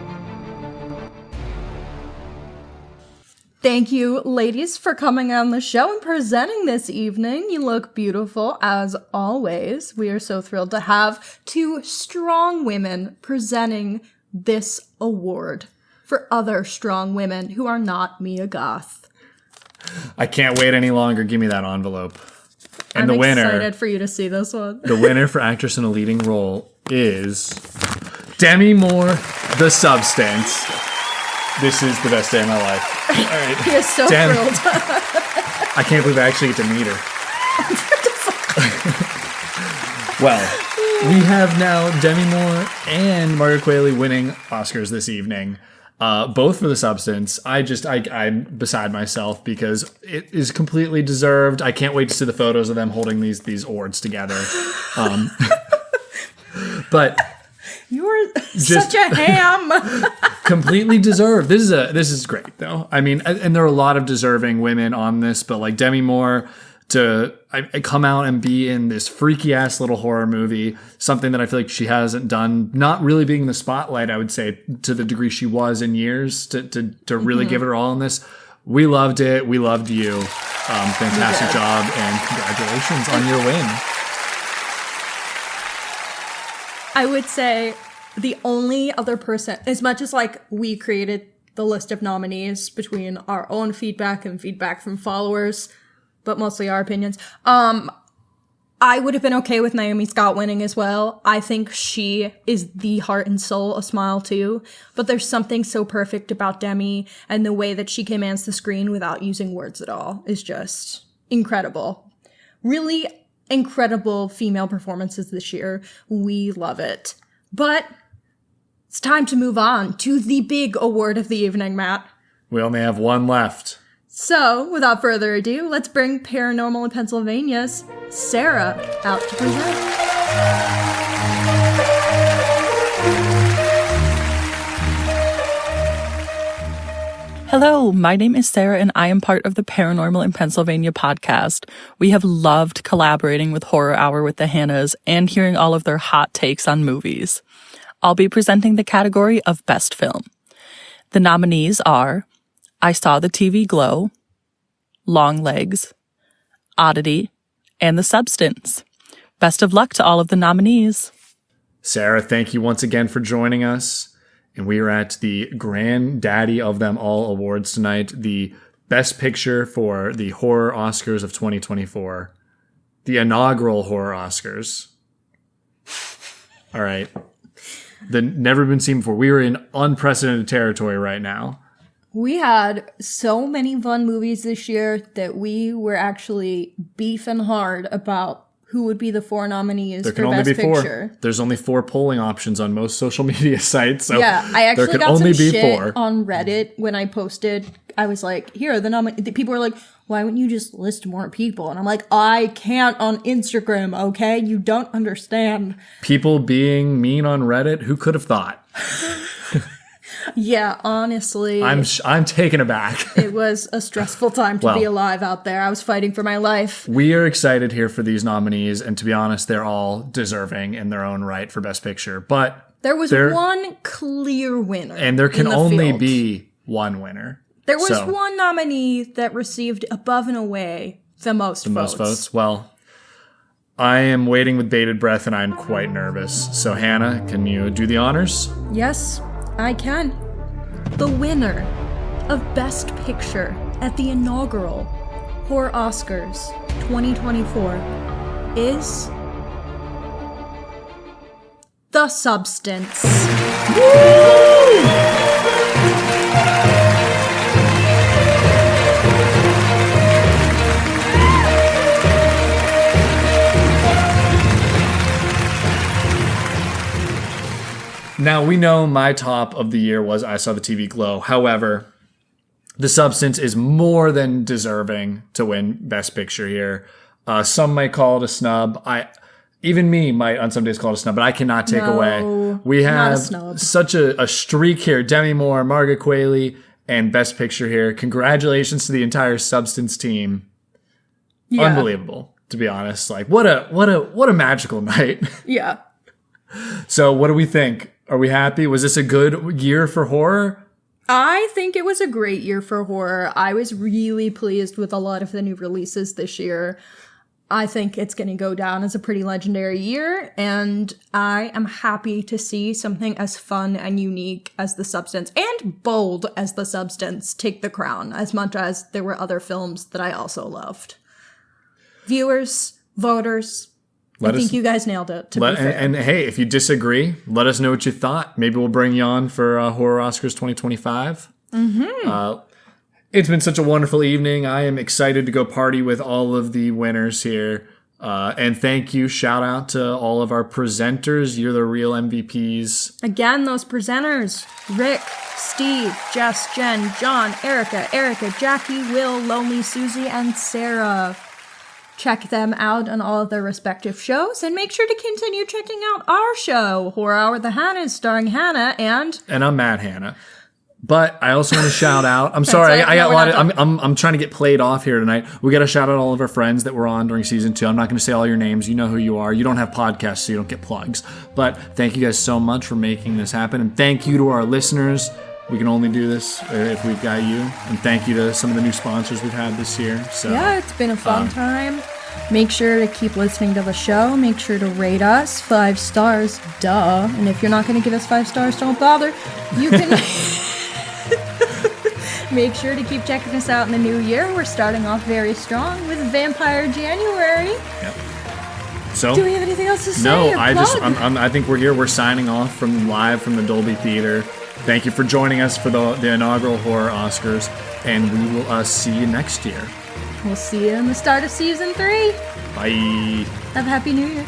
Thank you, ladies, for coming on the show and presenting this evening. You look beautiful, as always. We are so thrilled to have two strong women presenting this award for other strong women who are not Mia Goth. I can't wait any longer. Give me that envelope. And I'm the winner, excited for you to see this one. The winner for Actress in a Leading Role is Demi Moore, The Substance. This is the best day of my life. All right. He is so thrilled. I can't believe I actually get to meet her. Well, we have now Demi Moore and Margaret Qualley winning Oscars this evening, both for The Substance. I'm beside myself because it is completely deserved. I can't wait to see the photos of them holding these awards together. But you're such a ham. Completely deserved. This is great though. I mean, and there are a lot of deserving women on this, but like Demi Moore to come out and be in this freaky ass little horror movie, something that I feel like she hasn't done, not really being in the spotlight, I would say, to the degree she was in years, to really give it her all in this. We loved it. We loved you. Fantastic job, and congratulations on your win. I would say the only other person, as much as like we created the list of nominees between our own feedback and feedback from followers, but mostly our opinions, I would have been okay with Naomi Scott winning as well. I think she is the heart and soul of Smile 2, but there's something so perfect about Demi, and the way that she commands the screen without using words at all is just incredible. Really incredible female performances this year. We love it. But it's time to move on to the big award of the evening, Matt. We only have one left. So, without further ado, let's bring Paranormal in Pennsylvania's Sarah out to present. Hello, my name is Sarah and I am part of the Paranormal in Pennsylvania podcast. We have loved collaborating with Horror Hour with the Hannas and hearing all of their hot takes on movies. I'll be presenting the category of Best Film. The nominees are I Saw the TV Glow, Longlegs, Oddity, and The Substance. Best of luck to all of the nominees. Sarah, thank you once again for joining us. And we are at the granddaddy of them all awards tonight, the Best Picture for the Horror Oscars of 2024, the inaugural Horror Oscars. All right. The never been seen before. We are in unprecedented territory right now. We had so many fun movies this year that we were actually beefing hard about who would be the four nominees for Best Picture. There's only 4 polling options on most social media sites. So yeah, I actually there could got only some be shit 4. on Reddit when I posted. I was like, here are the nominees. People were like, why wouldn't you just list more people? And I'm like, I can't on Instagram, okay? You don't understand. People being mean on Reddit? Who could have thought? Yeah, honestly. I'm taken aback. It was a stressful time to be alive out there. I was fighting for my life. We are excited here for these nominees, and to be honest, they're all deserving in their own right for Best Picture. But there was one clear winner. And there can only be one winner. There was one nominee that received above and away the most votes. Well, I am waiting with bated breath, and I'm quite nervous. So, Hannah, can you do the honors? Yes, I can. The winner of Best Picture at the inaugural Horror Oscars 2024 is The Substance. Woo! Now, we know my top of the year was I Saw the TV Glow. However, The Substance is more than deserving to win Best Picture here. Some might call it a snub. Even me might on some days call it a snub, but I cannot take away. We have such a streak here. Demi Moore, Margaret Qualley, and Best Picture here. Congratulations to the entire Substance team. Yeah. Unbelievable, to be honest. Like, what a magical night. Yeah. So what do we think? Are we happy? Was this a good year for horror? I think it was a great year for horror. I was really pleased with a lot of the new releases this year. I think it's going to go down as a pretty legendary year, and I am happy to see something as fun and unique as The Substance, and bold as The Substance, take the crown, as much as there were other films that I also loved. Viewers, voters, I think you guys nailed it, to be fair. And hey, if you disagree, let us know what you thought. Maybe we'll bring you on for Horror Oscars 2025. Mm-hmm. It's been such a wonderful evening. I am excited to go party with all of the winners here. And thank you. Shout out to all of our presenters. You're the real MVPs. Again, those presenters. Rick, Steve, Jess, Jen, John, Erica, Jackie, Will, Lonely Susie, and Sarah. Check them out on all of their respective shows, and make sure to continue checking out our show, Horror Hour with the Hannas, starring Hanna and I'm Matt Hanna. But I also want to shout out. I'm sorry, I got a lot of. I'm trying to get played off here tonight. We got to shout out all of our friends that were on during season 2. I'm not going to say all your names. You know who you are. You don't have podcasts, so you don't get plugs. But thank you guys so much for making this happen, and thank you to our listeners. We can only do this if we've got you. And thank you to some of the new sponsors we've had this year. So yeah, it's been a fun time. Make sure to keep listening to the show. Make sure to rate us 5 stars. Duh. And if you're not going to give us 5 stars, don't bother. You can make sure to keep checking us out in the new year. We're starting off very strong with Vampire January. Yep. So, do we have anything else to say? No, I think we're here. We're signing off live from the Dolby Theater. Thank you for joining us for the inaugural Horror Oscars, and we will see you next year. We'll see you in the start of season 3. Bye. Have a happy new year.